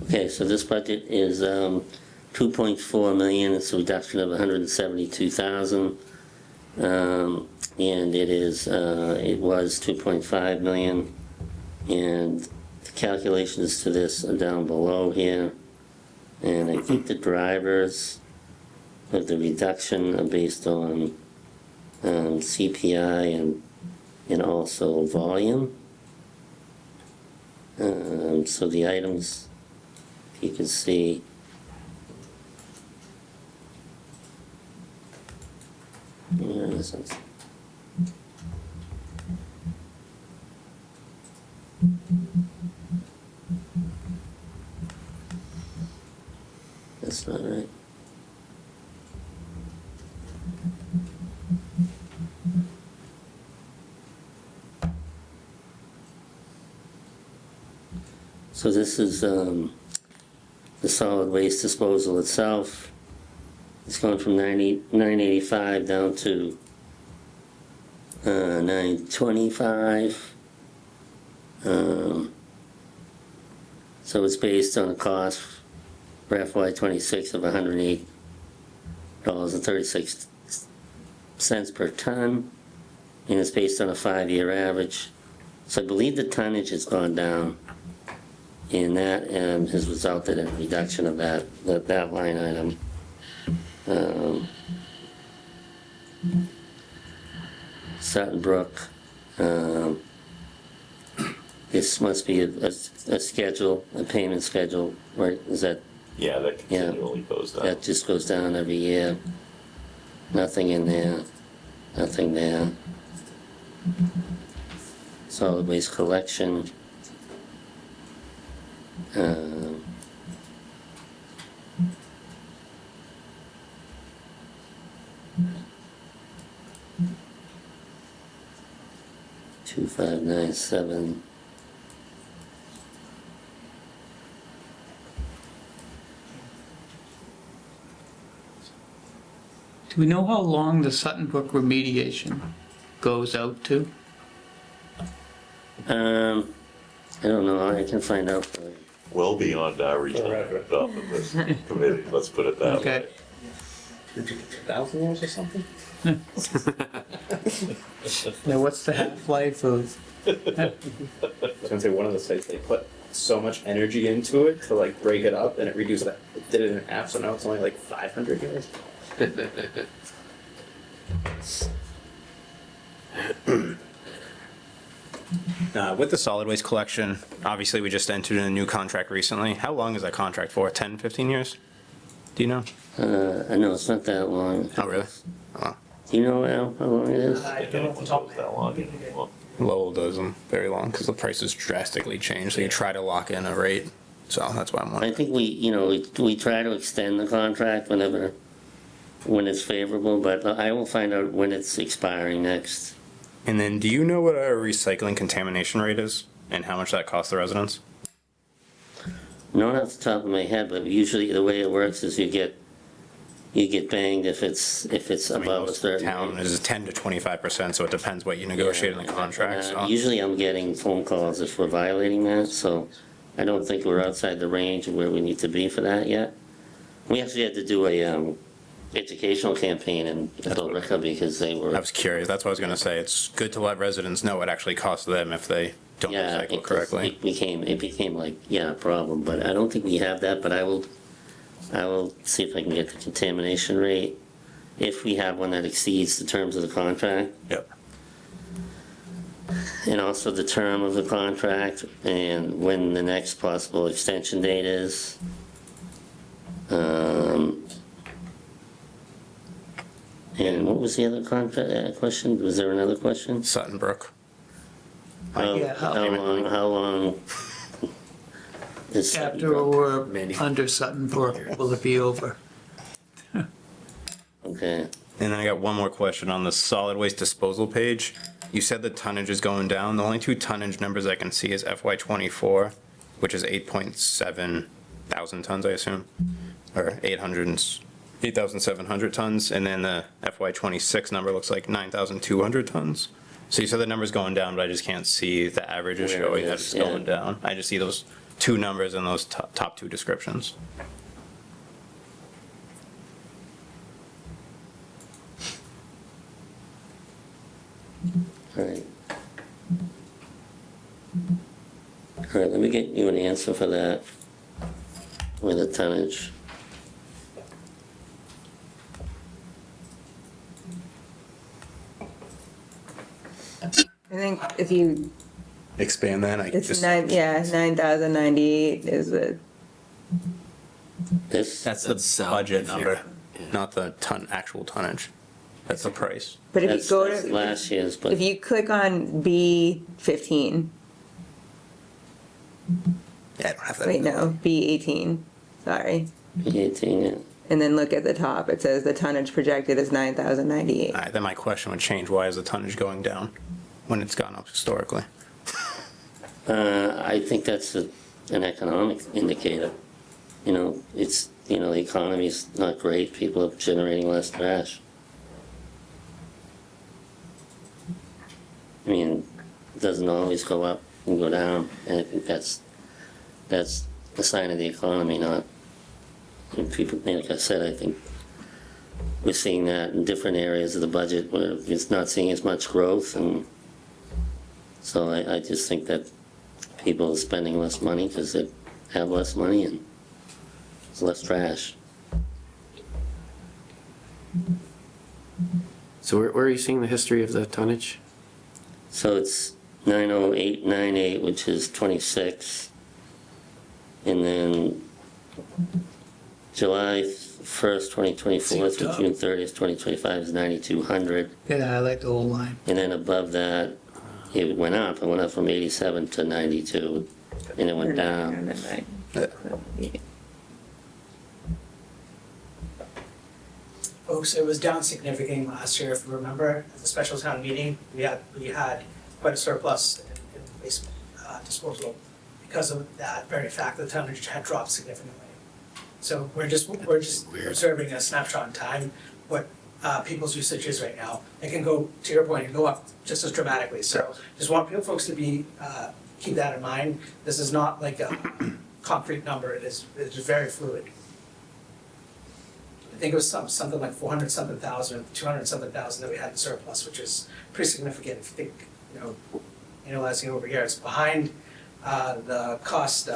Okay, so this budget is 2.4 million, it's a reduction of 172,000. And it was 2.5 million. And the calculations to this are down below here. And I think the drivers of the reduction are based on CPI and also volume. So the items, you can see, where is it? That's not right. So this is the solid waste disposal itself. It's gone from 985 down to 925. So it's based on a cost for FY '26 of $108.36 per ton, and it's based on a 5-year average. So I believe the tonnage has gone down, and that has resulted in a reduction of that line item. Sutton Brook, this must be a schedule, a payment schedule, right? Is that? Yeah, that continually goes down. That just goes down every year. Nothing in there, nothing there. Solid waste collection. 2597. Do we know how long the Sutton Brook remediation goes out to? I don't know, I can find out for you. Well beyond our retirement off of this committee, let's put it that way. Okay. 1,000 years or something? Now, what's the half-life of? I was gonna say, one of the sites, they put so much energy into it to like break it up, and it reduced that, it did it in half, so now it's only like 500 years. With the solid waste collection, obviously we just entered in a new contract recently. How long is that contract for? 10, 15 years? Do you know? I know it's not that long. Oh, really? Oh. Do you know, Al, how long it is? I don't know if it's always that long anymore. Lowell does them very long because the prices drastically change, so you try to lock in a rate. So that's why I'm I wondering. think we try to extend the contract when it's favorable, but I will find out when it's expiring next. And then, do you know what our recycling contamination rate is and how much that costs the residents? Not off the top of my head, but usually the way it works is you get banged if it's above a Most certain. town is 10 to 25%, so it depends what you negotiate in the contract. So. Usually I'm getting phone calls if we're violating that, so I don't think we're outside the range of where we need to be for that yet. We actually had to do a educational campaign in Billerica because they were. I was curious. That's what I was going to say. It's good to let residents know what actually costs them if they don't recycle correctly. It became like, a problem, but I don't think we have that, but I will see if I can get the contamination rate, if we have one that exceeds the terms of the contract. Yep. And also the term of the contract and when the next possible extension date is. And what was the other question? Was there another question? Sutton Brook. How long is Sutton After Brook? we're under Sutton Brook, will it be over? Okay. And then I got one more question on the solid waste disposal page. You said the tonnage is going down. The only two tonnage numbers I can see is FY24, which is 8.7 thousand tons, I assume, or 8,700 tons, and then the FY26 number looks like 9,200 tons. So you said the number's going down, but I just can't see the averages Where showing it that is, it's going down. I just see those two numbers and those top two descriptions. All right. All right, let me get you an answer for that with the tonnage. I think if you, Expand that, I it's just, 9,098 is the, This, that's the budget number, not the actual tonnage. That's the price. but if you that's go that's to, last year's, but if you click on B15, Yeah, I don't have that. wait, no, B18, sorry. 18, yeah. And then look at the top, it says the tonnage projected is 9,098. All right, then my question would change. Why is the tonnage going down when it's gone up historically? I think that's an economic indicator. It's, the economy's not great, people are generating less trash. I mean, it doesn't always go up, can go down, and I think that's a sign of the economy, not, people, like I said, I think we're seeing that in different areas of the budget where it's not seeing as much growth, and so I just think that people are spending less money because they have less money and it's less trash. So where are you seeing the history of the tonnage? So it's 90898, which is 26, and then July 1st, 2024 through June 30th, 2025 is 9,200. Gotta highlight the whole line. And then above that, it went up from 87 to 92, and it went down. Folks, it was down significantly last year, if you remember, at the special town meeting, we had quite a surplus in waste disposal because of that very fact, the tonnage had dropped significantly. So we're just observing a snapshot in time, what people's usage is right now. It can go, to your point, and go up just as dramatically, so just want folks to keep that in mind. This is not like a concrete number, it's very fluid. I think it was something like 400-something thousand, 200-something thousand that we had in surplus, which is pretty significant if you think, analyzing it over here. It's behind the cost,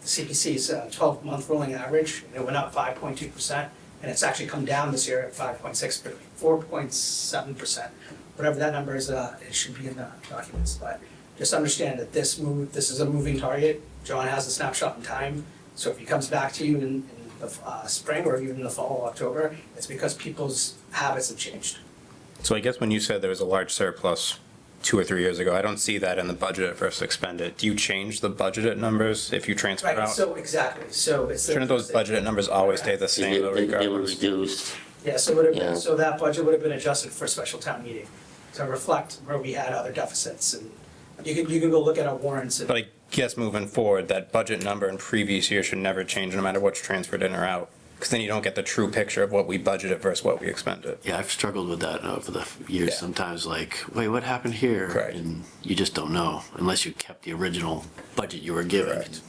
CPC's 12-month rolling average, and it went up 5.2%, and it's actually come down this year at 4.7%. Whatever that number is, it should be in the documents, but just understand that this is a moving target. John has a snapshot in time, so if he comes back to you in the spring or even the fall, October, it's because people's habits have changed. So I guess when you said there was a large surplus 2 or 3 years ago, I don't see that in the budget versus expended. Do you change the budgeted numbers if you transfer Right, out? so exactly, so it's. Shouldn't those budgeted numbers always stay the same though They were regardless? reduced. Yeah, so so that budget would have been adjusted for a special town meeting to reflect where we had other deficits, and you can go look at our warrants and. But I guess moving forward, that budget number in previous years should never change no matter what's transferred in or out. Because then you don't get the true picture of what we budgeted versus what we expended. Yeah, I've struggled with that over the years. Yeah. Sometimes like, wait, what happened here? Correct. And you just don't know unless you kept the original budget you were given. Correct.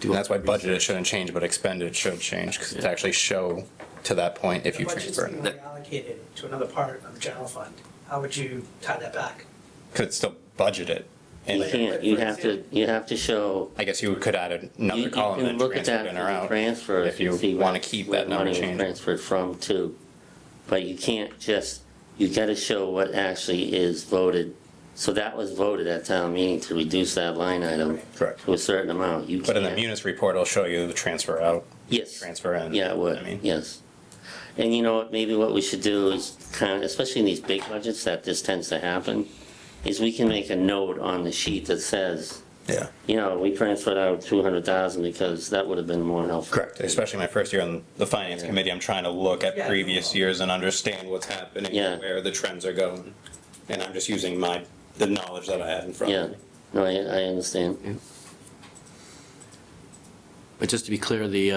And that's why budgeted shouldn't change, but expended should change, because it actually show to that point if you transfer The it. budget's being reallocated to another part of the general fund. How would you tie that back? Could still budget it. You And can't, you have to show. I guess you could add another column You and can look at transfer that it in or out. transfer If you see want to where- keep where that number money was changed. transferred from to, but you can't just, you gotta show what actually is voted. So that was voted at town meeting to reduce that line item. Correct. To a certain amount. You But in the can't- munis report, it'll show you the transfer out, Yes. transfer in. Yeah, it would, I mean, yes. And you know what, maybe what we should do is kind of, especially in these big budgets that this tends to happen, is we can make a note on the sheet that says, yeah. we transferred out 200,000 because that would have been more helpful. Correct, especially my first year on the finance committee, I'm trying to look at Yeah. previous years and understand what's happening, Yeah. where the trends are going. And I'm just using the knowledge that I had in front Yeah, of me. no, I understand. But just to be clear, the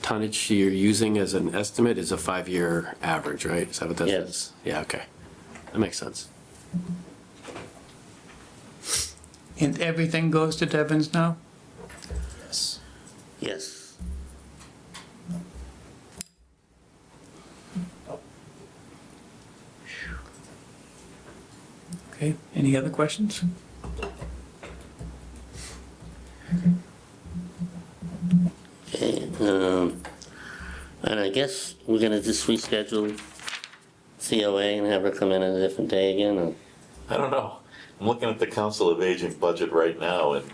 tonnage you're using as an estimate is a 5-year average, right? Is that what that is? Yes. Yeah, okay. That makes sense. And everything goes to Devon's now? Yes. Yes. Okay, any other questions? Okay, and I guess we're gonna just reschedule COA and have her come in on a different day again, or? I don't know. I'm looking at the Council of Aging budget right now, and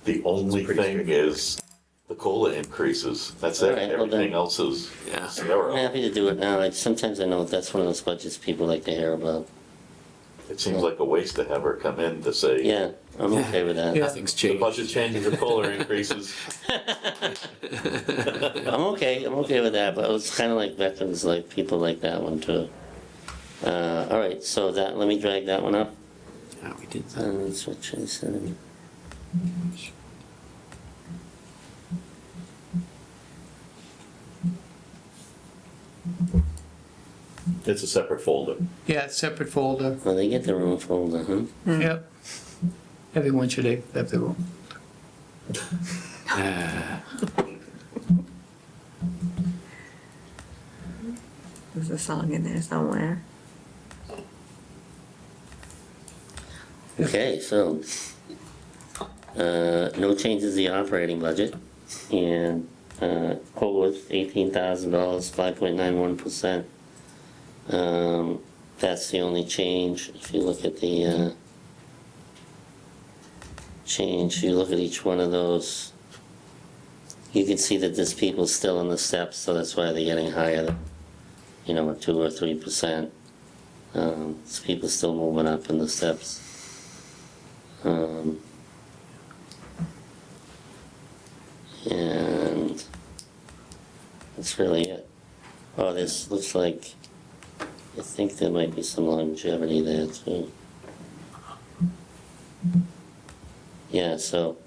the only thing is the COLA increases. That's All it. right, well then- Everything else is Yeah. I'm zero. happy to do it now. Sometimes I know that's one of those budgets people like to hear about. It seems like a waste to have her come in to say, Yeah, I'm okay with that. Yeah. Nothing's the changed. budget changes, the COLA increases. I'm okay with that, but it's kind of like veterans, like people like that one too. All right, so let me drag that one up. Yeah, we did that. That's what she said. It's a separate folder. Yeah, separate folder. Oh, they get their own folder, huh? Yep. Everyone should have their own. There's a song in there somewhere. Okay, so, no changes to the operating budget, and, COLA $18,000, 5.91%. That's the only change. If you look at the, change, you look at each one of those, you can see that there's people still in the steps, so that's why they're getting higher, you know, 2 or 3%. There's people still moving up in the steps. And that's really it. Oh, this looks like, I think there might be some longevity there too. Yeah, so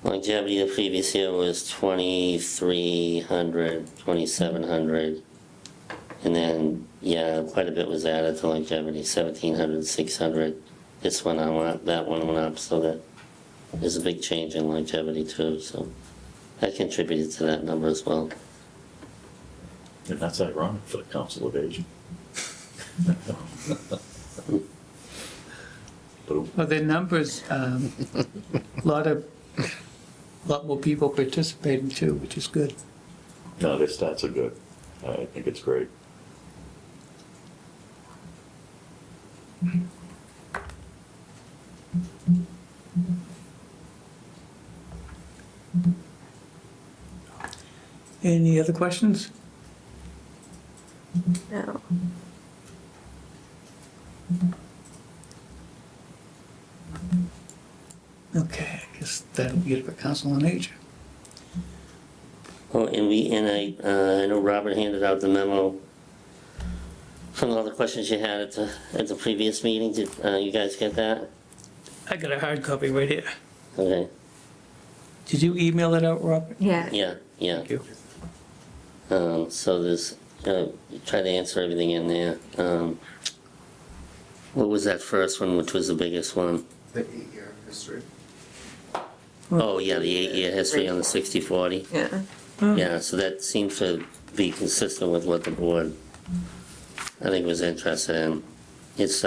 longevity the previous year was 2,300, 2,700. And then, yeah, quite a bit was added to longevity, 1,700, 600. This one went up, that one went up, so that there's a big change in longevity too, so that contributed to that number as well. And that's ironic for the Council of Aging. Well, their numbers, a lot more people participating too, which is good. No, their stats are good. I think it's great. Any other questions? No. Okay, I guess that'll be it for Council on Aging. Oh, and I know Robert handed out the memo from all the questions you had at the previous meeting. Did you guys get that? I got a hard copy right here. Okay. Did you email it out, Robert? Yeah. Yeah. Thank you. So there's, try to answer everything in there. What was that first one, which was the biggest one? The 8-year history. Oh, yeah, the 8-year history on the 60/40. Yeah. Yeah, so that seems to be consistent with what the board, I think, was interested in. It's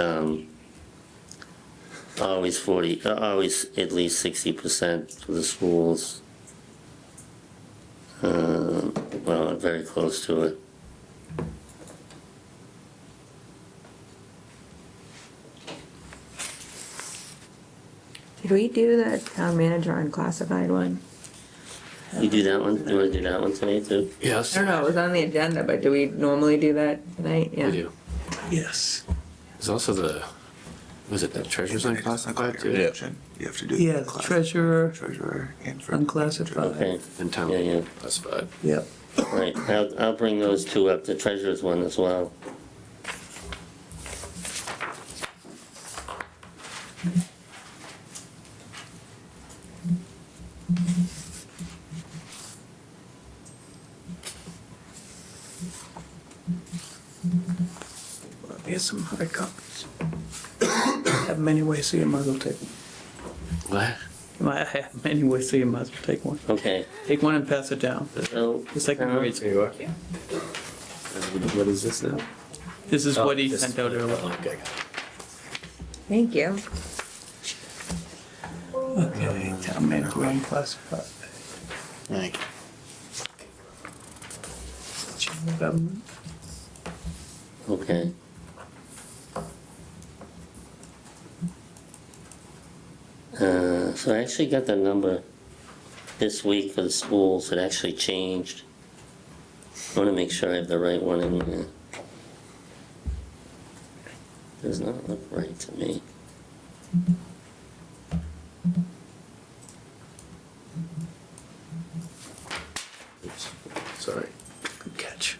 always at least 60% for the schools. Well, very close to it. Did we do the town manager unclassified one? You do that one? You want to do that one today too? Yes. I don't know, it was on the agenda, but do we normally do that tonight? Yeah. We do. Yes. There's also was it the treasurer's unclassified too? You have to do. Yeah, the treasurer, and unclassified. Okay. And town Yeah. classified. Yep. Right, I'll bring those two up, the treasurer's one as well. Here's some hard copies. Have them anyway, so you might as well take one. What? I have them anyway, so you might as well take one. Okay. Take one and pass it down. So, It's like a grade school. What is this now? This is what he sent out earlier. Okay. Thank you. Okay, town manager unclassified. Thank you. General government. Okay. So I actually got the number this week for the schools. It actually changed. I want to make sure I have the right one in there. Does not look right to me. Oops. Sorry. Good catch.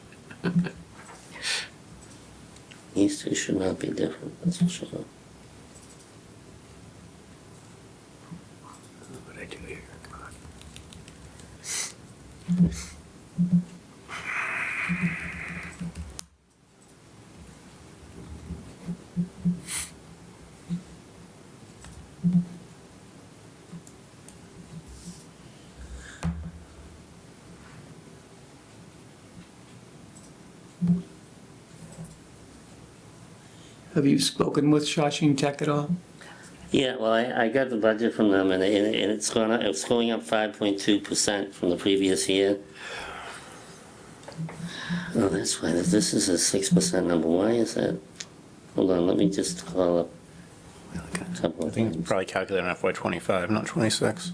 These two should not be different, that's for sure. What I do here, come on. Have you spoken with Shawshing Tech at all? Yeah, well, I got the budget from them, and it's going up 5.2% from the previous year. Oh, that's why, this is a 6% number, why is that? Hold on, let me just call up a couple I of think things. probably calculated on FY '25, not '26.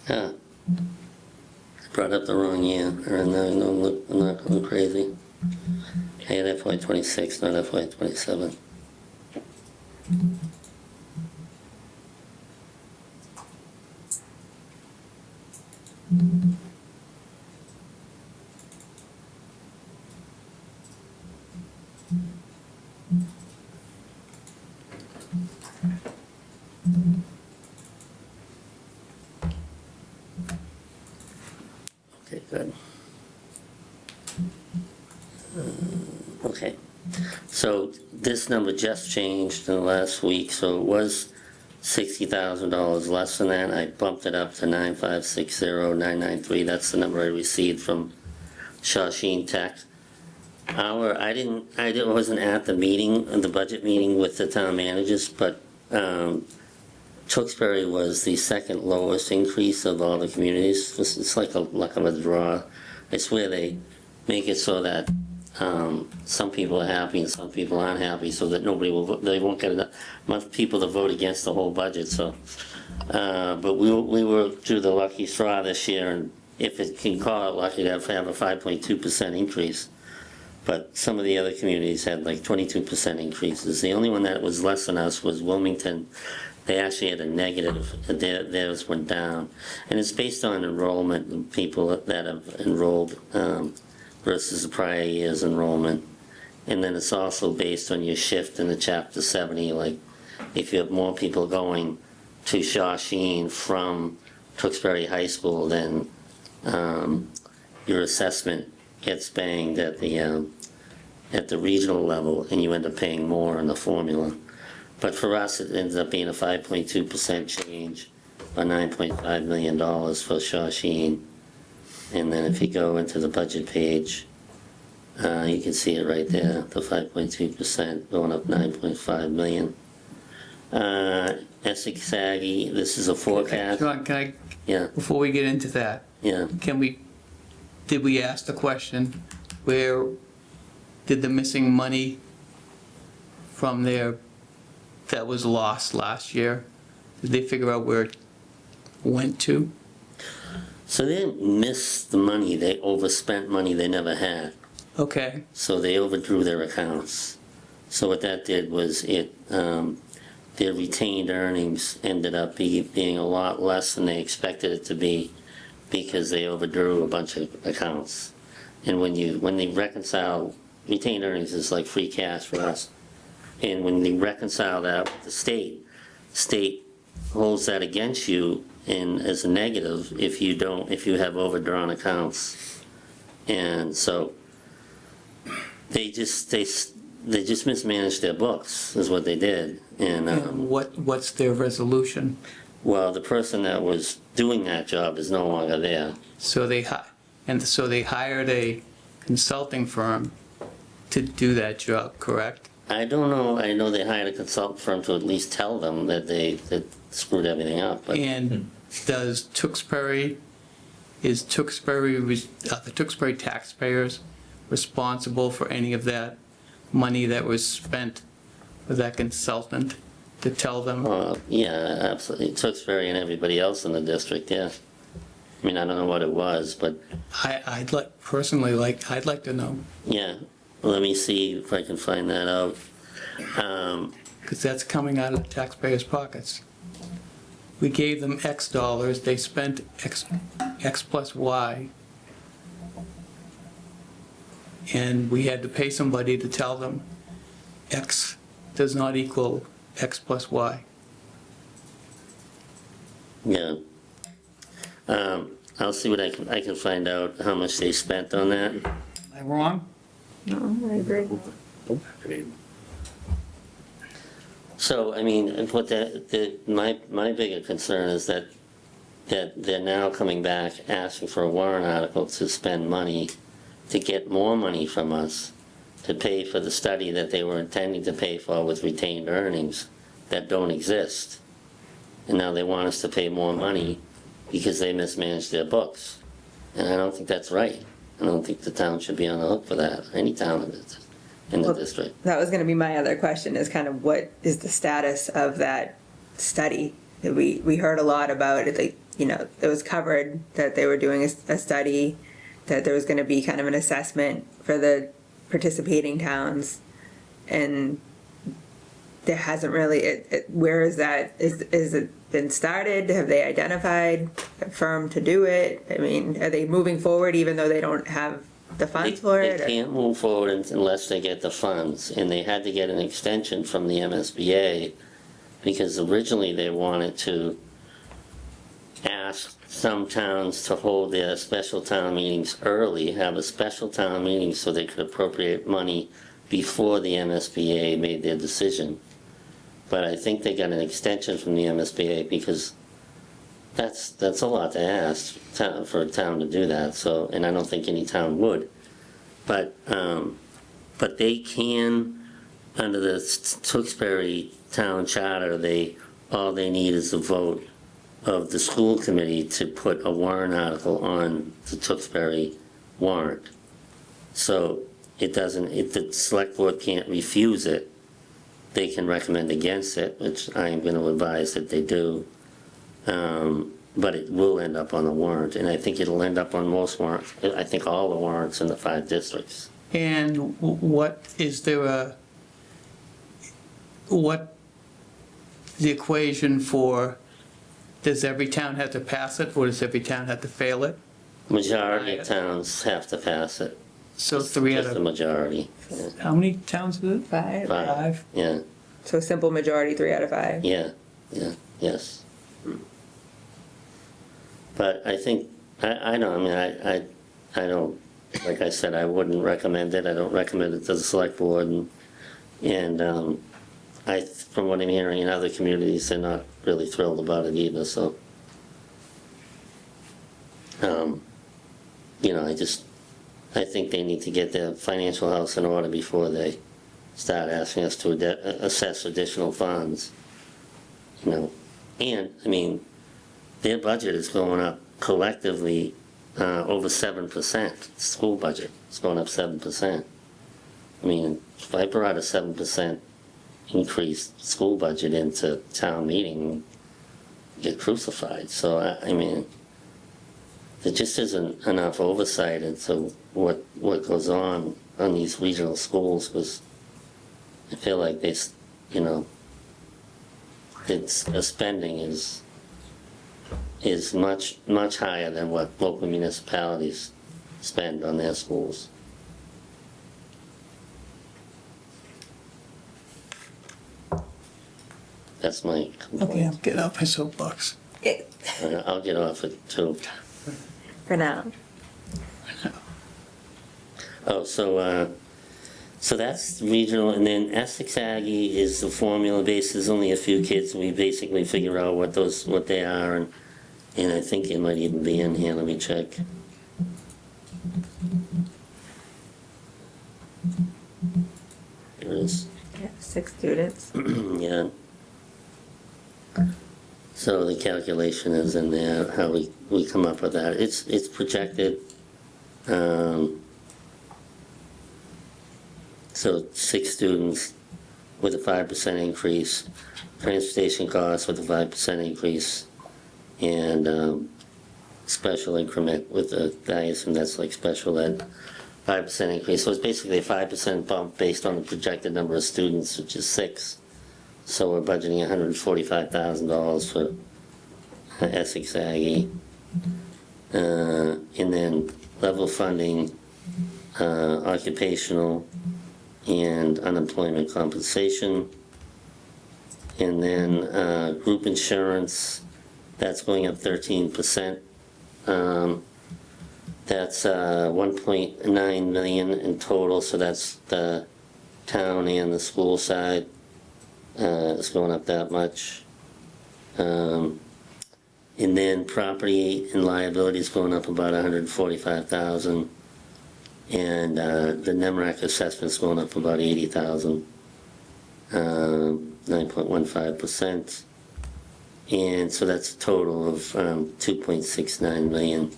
Ah, I brought up the wrong year, or no, I'm not going crazy. I had FY '26, not FY '27. Okay, good. Okay, so this number just changed in the last week, so it was $60,000 less than that. I bumped it up to 9560993. That's the number I received from Shawshing Tech. I wasn't at the meeting, the budget meeting with the town managers, but Tewksbury was the second lowest increase of all the communities. It's like a luck of a draw. I swear they make it so that some people are happy and some people aren't happy, so that nobody will vote. They won't get enough people to vote against the whole budget. So, but we were through the lucky straw this year, and if it can call it lucky to have a 5.2% increase. But some of the other communities had like 22% increases. The only one that was less than us was Wilmington. They actually had a negative, theirs went down. And it's based on enrollment and people that have enrolled versus the prior year's enrollment. And then it's also based on your shift in the Chapter 70, like if you have more people going to Shawshing from Tewksbury High School, then your assessment gets banged at the regional level, and you end up paying more in the formula. But for us, it ends up being a 5.2% change, or $9.5 million for Shawshing. And then if you go into the budget page, you can see it right there, the 5.2% going up 9.5 million. Essex Aggie, this is a forecast. John, can I, Yeah, before we get into that, yeah. did we ask the question, where did the missing money from there that was lost last year, did they figure out where it went to? So they didn't miss the money, they overspent money they never had. Okay, So they overdrew their accounts. So what that did was their retained earnings ended up being a lot less than they expected it to be, because they overdrew a bunch of accounts. And when they reconcile, retained earnings is like free cash for us. And when they reconcile that with the state holds that against you and as a negative if you have overdrawn accounts. And so they just mismanaged their books is what they did. And what's their resolution? well, the person that was doing that job is no longer there. So they hired a consulting firm to do that job, correct? I don't know, I know they hired a consultant firm to at least tell them that they screwed everything up, but And does the Tewksbury taxpayers responsible for any of that money that was spent with that consultant to tell them? yeah, absolutely. Tewksbury and everybody else in the district, yeah. I mean, I don't know what it was, but I'd like, personally, I'd like to know, yeah, let me see if I can find that out. because that's coming out of the taxpayers' pockets. We gave them X dollars, they spent X plus Y. And we had to pay somebody to tell them X does not equal X plus Y. Yeah. I'll see what I can find out how much they spent on that. Am I wrong? No, I agree. So, I mean, what my bigger concern is that they're now coming back asking for a warrant article to spend money, to get more money from us, to pay for the study that they were intending to pay for with retained earnings that don't exist. And now they want us to pay more money because they mismanaged their books. And I don't think that's right. I don't think the town should be on the hook for that, any town in the district. That was gonna be my other question, is kind of what is the status of that study? We heard a lot about it, like, you know, it was covered that they were doing a study, that there was gonna be kind of an assessment for the participating towns, and there hasn't really, where is that, is it been started? Have they identified a firm to do it? I mean, are they moving forward even though they don't have the funds for it? They can't move forward unless they get the funds, and they had to get an extension from the MSBA because originally they wanted to ask some towns to hold their special town meetings early, have a special town meeting so they could appropriate money before the MSBA made their decision. But I think they got an extension from the MSBA because that's a lot to ask for a town to do that. So, and I don't think any town would. But they can, under the Tewksbury Town Charter, all they need is a vote of the school committee to put a warrant article on the Tewksbury warrant. So it doesn't, if the select board can't refuse it, they can recommend against it, which I am going to advise that they do. But it will end up on the warrant, and I think it'll end up on most warrants, I think all the warrants in the 5 districts. And what is there what the equation for, does every town have to pass it, or does every town have to fail it? Majority of towns have to pass it. So 3 out Just the of, majority. Yeah. how many towns is it? 5. 5. Yeah, So simple majority, 3 out of 5. yeah, yes. But I think, I don't, I mean, I don't, like I said, I wouldn't recommend it. I don't recommend it to the select board, and from what I'm hearing in other communities, they're not really thrilled about it either, so. You know, I think they need to get their financial house in order before they start asking us to assess additional funds. You know, and, I mean, their budget is going up collectively over 7%. School budget is going up 7%. I mean, if I brought a 7% increased school budget into town meeting, get crucified. So, I mean, there just isn't enough oversight into what goes on these regional schools, because I feel like they, you know, the spending is much higher than what local municipalities spend on their schools. That's my complaint. Okay, I'm getting off my soapbox. I'll get off it too. For now. Oh, so that's regional, and then Essex Aggie is the formula base. There's only a few kids, and we basically figure out what they are, and I think it might even be in here. Let me check. There it is. Yeah, 6 students. Yeah. So the calculation is in there, how we come up with that. It's projected. So 6 students with a 5% increase, transportation costs with a 5% increase, and special increment with the, I assume that's like special ed, 5% increase. So it's basically a 5% bump based on the projected number of students, which is 6. So we're budgeting $145,000 for Essex Aggie. And then level funding, occupational and unemployment compensation. And then group insurance, that's going up 13%. That's 1.9 million in total, so that's the town and the school side. It's going up that much. And then property and liability is going up about 145,000. And the NEMRAC assessment's going up about 80,000, 9.15%. And so that's a total of 2.69 million.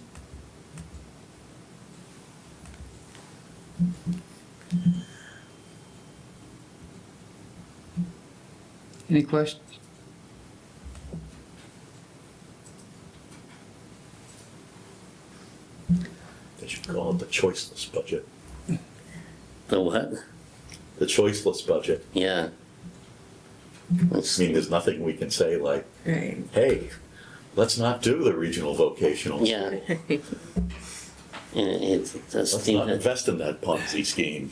Any questions? They should call it the choiceless budget. The what? The choiceless budget. Yeah. I mean, there's nothing we can say like, Right. hey, let's not do the regional vocational. Yeah. It does Let's seem not to, invest in that Ponzi scheme.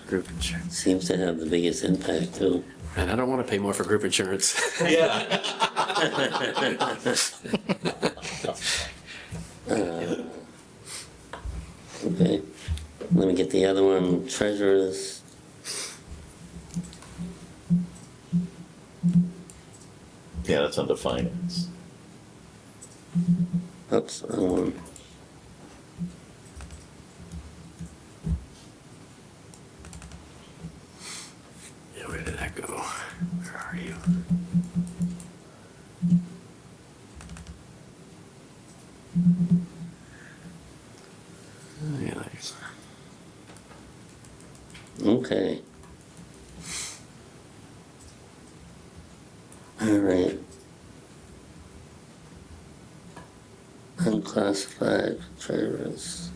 Group insurance. seems to have the biggest impact too. And I don't want to pay more for group insurance. Yeah. Okay, let me get the other one, treasurers. Yeah, that's under finance. Oops, wrong one. Yeah, where did that go? Where are you? Oh, yeah, there's. Okay. All right. Unclassified treasurers.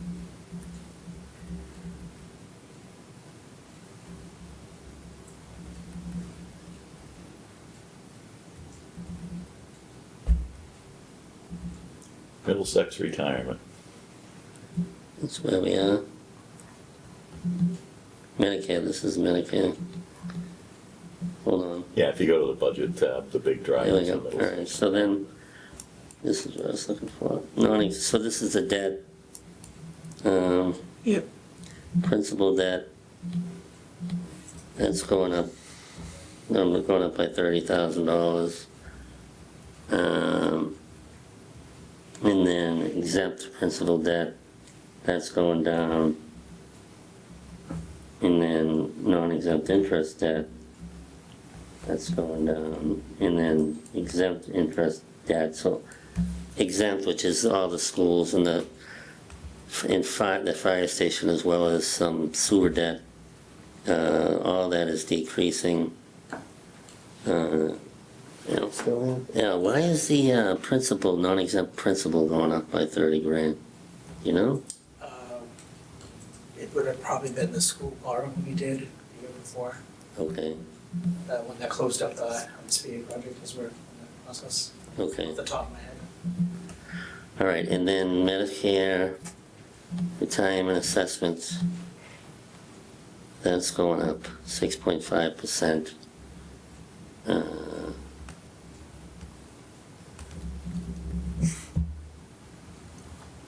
Middlesex retirement. That's where we are. Medicare, this is Medicare. Hold on. Yeah, if you go to the budget tab, the big drive There we is go. the All Middlesex. right, so then, this is what I was looking for. So this is the debt. Yep. Principal debt. That's going up by $30,000. And then exempt principal debt, that's going down. And then non-exempt interest debt, that's going down. And then exempt interest debt, so exempt, which is all the schools and the fire station, as well as some sewer debt, all that is decreasing. Yeah, why is the principal, non-exempt principal going up by 30 grand? You know? It would have probably been the school borrow we did the year before, Okay, that one that closed up the SBA project as we're in the process, okay. off the top of my head. All right, and then Medicare, retirement assessments, that's going up 6.5%.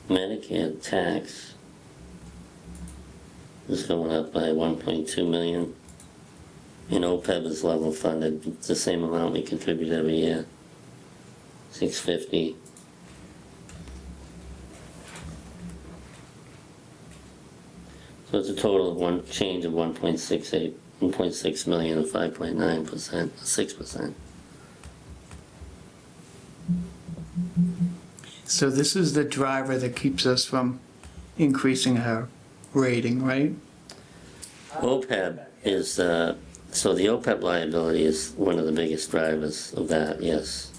Medicare tax is going up by 1.2 million. And OPEB is level funded, it's the same amount we contribute every year, 650. So it's a total of one change of 1.6 million of 5.9%, 6%. So this is the driver that keeps us from increasing our rating, right? OPEB is, so the OPEB liability is one of the biggest drivers of that, yes.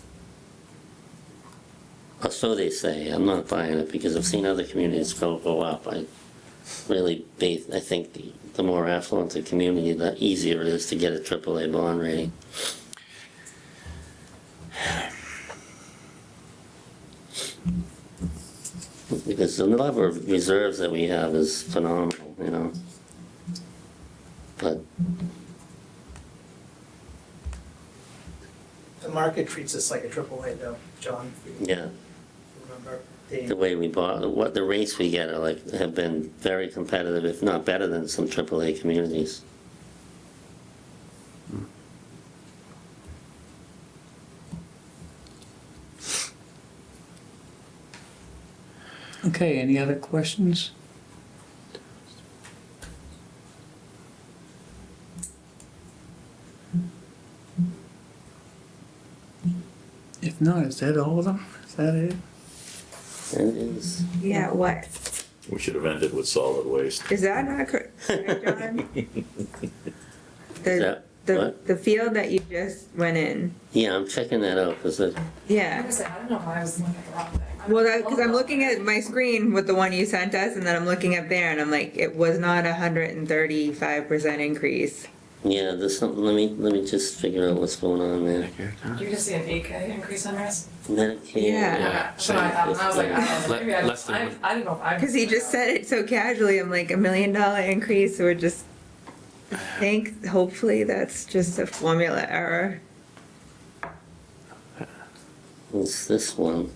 Or so they say. I'm not buying it because I've seen other communities go up. I think the more affluent the community, the easier it is to get a AAA bond rating. Because the level of reserves that we have is phenomenal, you know. But The market treats us like a AAA though, John. if you yeah, Remember, the way we bought, what the rates we get are have been very competitive, if not better than some AAA communities. Okay, any other questions? If not, is that all of them? Is that it? It is. Yeah, what? We should have ended with solid waste. Is that not correct, John? that what? The field that you just went in, Yeah, I'm checking that out because I'm yeah. gonna say, I don't know why I was looking at the wrong thing. Well, because I'm looking at my screen with the one you sent us, and then I'm looking up there, and I'm like, it was not 135% increase. yeah, there's something. Let me just figure out what's going on there. You just see an 8K increase on yours? Medicare. Yeah. That's what I thought, and I was like, oh, maybe I Less than I didn't know if I. Because he just said it so casually, I'm like, $1 million increase, or just, I think, hopefully that's just a formula error. What's this one?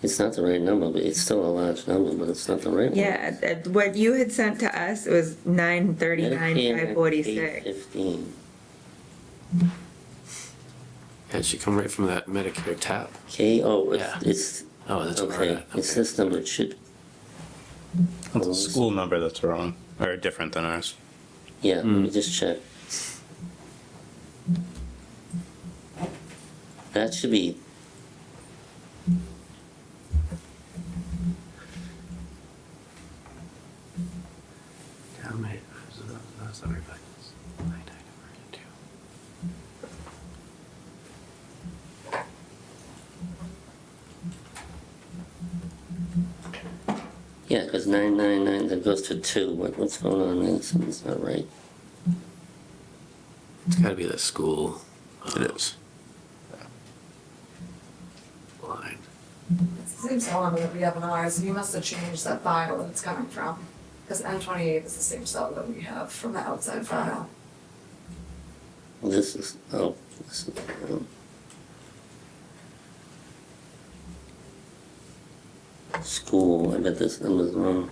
It's not the right number, but it's still a large number, but it's not the right one. Yeah, what you had sent to us was 939, Medicare, 546. 815. Yeah, it should come right from that Medicare tab. Okay, oh, Yeah. it's, Oh, that's okay, right. it's this number, it should, It's a school number that's wrong, or different than ours. yeah, let me just check. That should be, yeah, because 999, that goes to 2, what's going on there, something's not right. It's gotta be the school. It is. Line. It's the same cell number that we have on ours, you must have changed that file that it's coming from. Because N28 is the same cell that we have from the outside file. This is, school, I bet this number's wrong.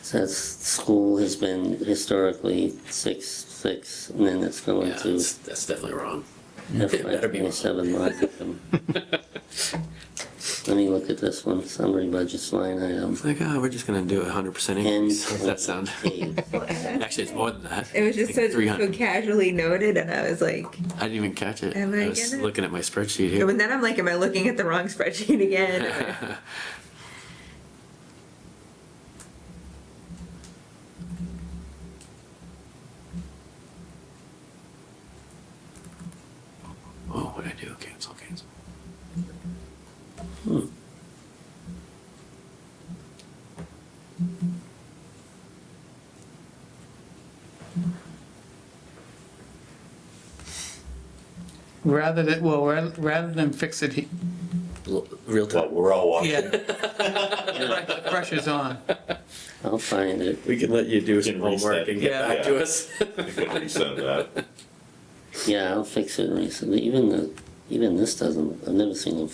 Says school has been historically 6, and then it's going Yeah, to that's definitely wrong. FY better be wrong. 27 Markham. Let me look at this one, summary budgets line item. It's like, oh, we're just gonna do 100% increase. How's that sound? And Actually, it's more than that. It was just Like so 300. casually noted, and I was like, I didn't even catch it. Am I I was gonna- looking at my spreadsheet here. and then I'm like, am I looking at the wrong spreadsheet again? Oh, what did I do? Cancel. Rather than fix it, Real time. But we're all watching. yeah. The pressure's on. I'll find it. We can let you do some can reset. homework and get Yeah. back to us. You can resend that. Yeah, I'll fix it recently. Even this doesn't, I've never seen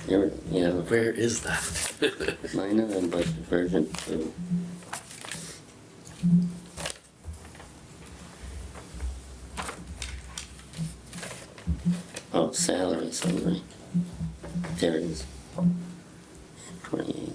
yeah, Where is that? minor and budget version 2. Oh, salary summary. There it is. 28.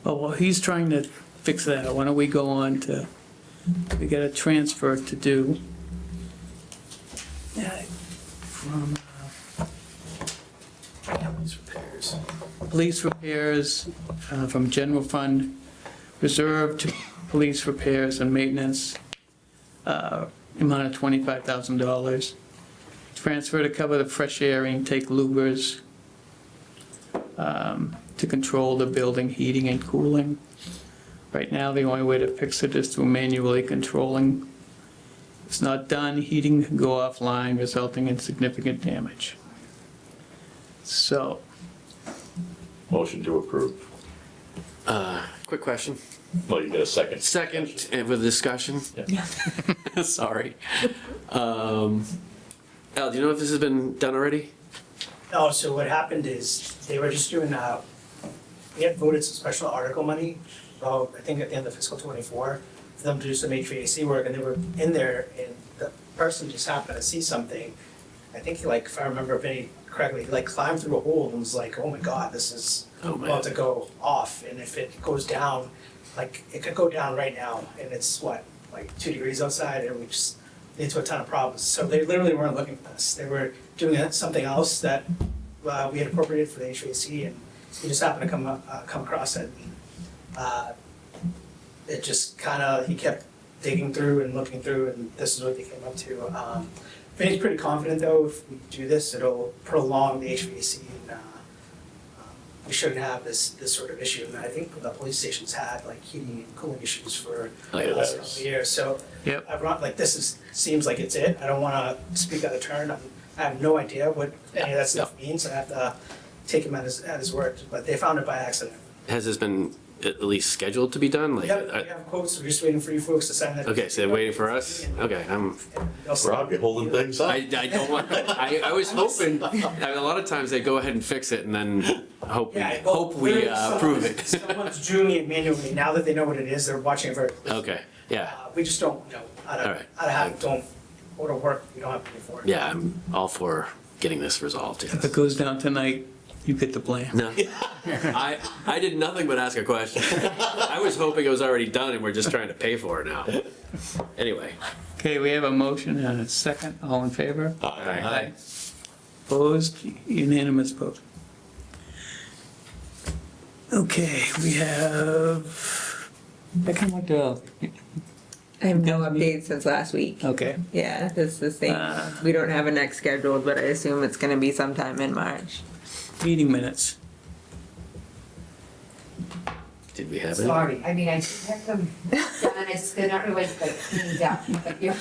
Well, he's trying to fix that. Why don't we go on to, we got a transfer to do. Yeah, from police repairs, from general fund reserve to police repairs and maintenance, amount of $25,000. Transfer to cover the fresh air intake louvers, to control the building heating and cooling. Right now, the only way to fix it is through manually controlling. If it's not done, heating can go offline, resulting in significant damage. So, Motion to approve. Quick question. Well, you get a second. Second, with discussion. Sorry. Al, do you know if this has been done already? No, so what happened is they were just doing, we had voted some special article money, I think at the end of fiscal '24, for them to do some HVAC work, and they were in there, and the person just happened to see something. I think he, like, if I remember Vinny correctly, he like climbed through a hole and was like, oh my God, this is about to go off, and if it goes down, like, it could go down right now, and it's what, like 2 degrees outside, and we just lead to a ton of problems. So they literally weren't looking for this. They were doing something else that we had appropriated for the HVAC, and he just happened to come across it. It just kind of, he kept digging through and looking through, and this is what they came up to. Vinny's pretty confident though, if we do this, it'll prolong the HVAC, and we shouldn't have this sort of issue. And I think the police station's had like heating and cooling issues for the last couple of years. So Yep. I've run, like, seems like it's it. I don't want to speak out of turn. I have no idea what any of that stuff means. I have to take him at his word. But they found it by accident. Has this been at least scheduled to be done? Like, Yep, we have quotes. We're just waiting for you folks to sign that. okay, so they're waiting for us? Okay, Rob, you're holding things up. I don't want, I was hoping, I mean, a lot of times they go ahead and fix it and then hope we approve it. Someone's doing it manually. Now that they know what it is, they're watching it very closely. Okay, yeah, We just don't know how All to, right. how to have, don't go to work. We don't have to pay for it. yeah, I'm all for getting this resolved. if it goes down tonight, you get the blame. No, I did nothing but ask a question. I was hoping it was already done and we're just trying to pay for it now. Anyway. Okay, we have a motion and a second. All in favor? Aye. Opposed? Unanimous vote. Okay, we have, I can look up. I have no updates since last week. Okay. Yeah, it's the same. We don't have a next scheduled, but I assume it's gonna be sometime in March. Meeting minutes. Did we have it? Sorry, I mean, I have them done, they're not really like cleaned up, but you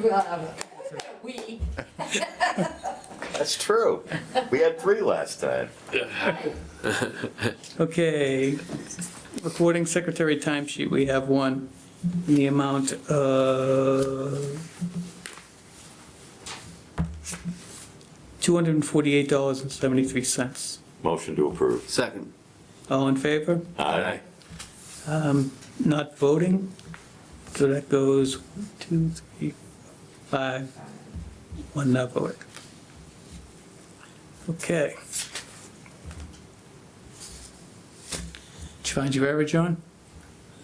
will have a week. That's true. We had 3 last time. Okay, recording secretary timesheet, we have one in the amount of $248.73. Motion to approve. Second. All in favor? Aye. Not voting, so that goes 2, 3, 5, 1 not voting. Okay. Did you find your error, John?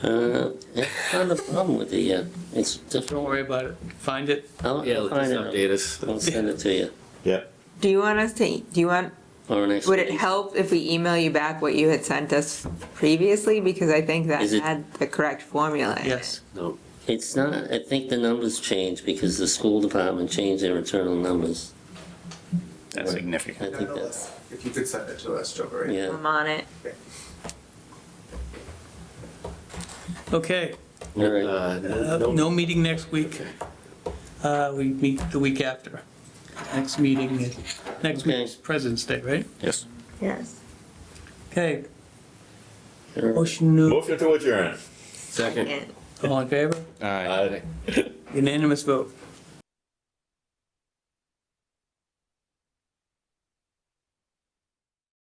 It's not a problem with it yet. It's just, Don't worry about it. Find it. I'll Yeah, let's find it. update us. I'll send it to you. Yeah. Do you want us to, Or an would it explanation. help if we email you back what you had sent us previously? Because I think that Is it- had the correct formula in it. Yes. No. It's not, I think the numbers changed because the school department changed their internal numbers. That's significant. I think that's, If you could send it to us, Joe, right? yeah. I'm on it. Okay, All right. no meeting next week. We meet the week after. Next meeting is President's Day, right? Yes. Yes. Okay. Motion, Motion to adjourn. Second. And all in favor? Aye. Aye. Unanimous vote.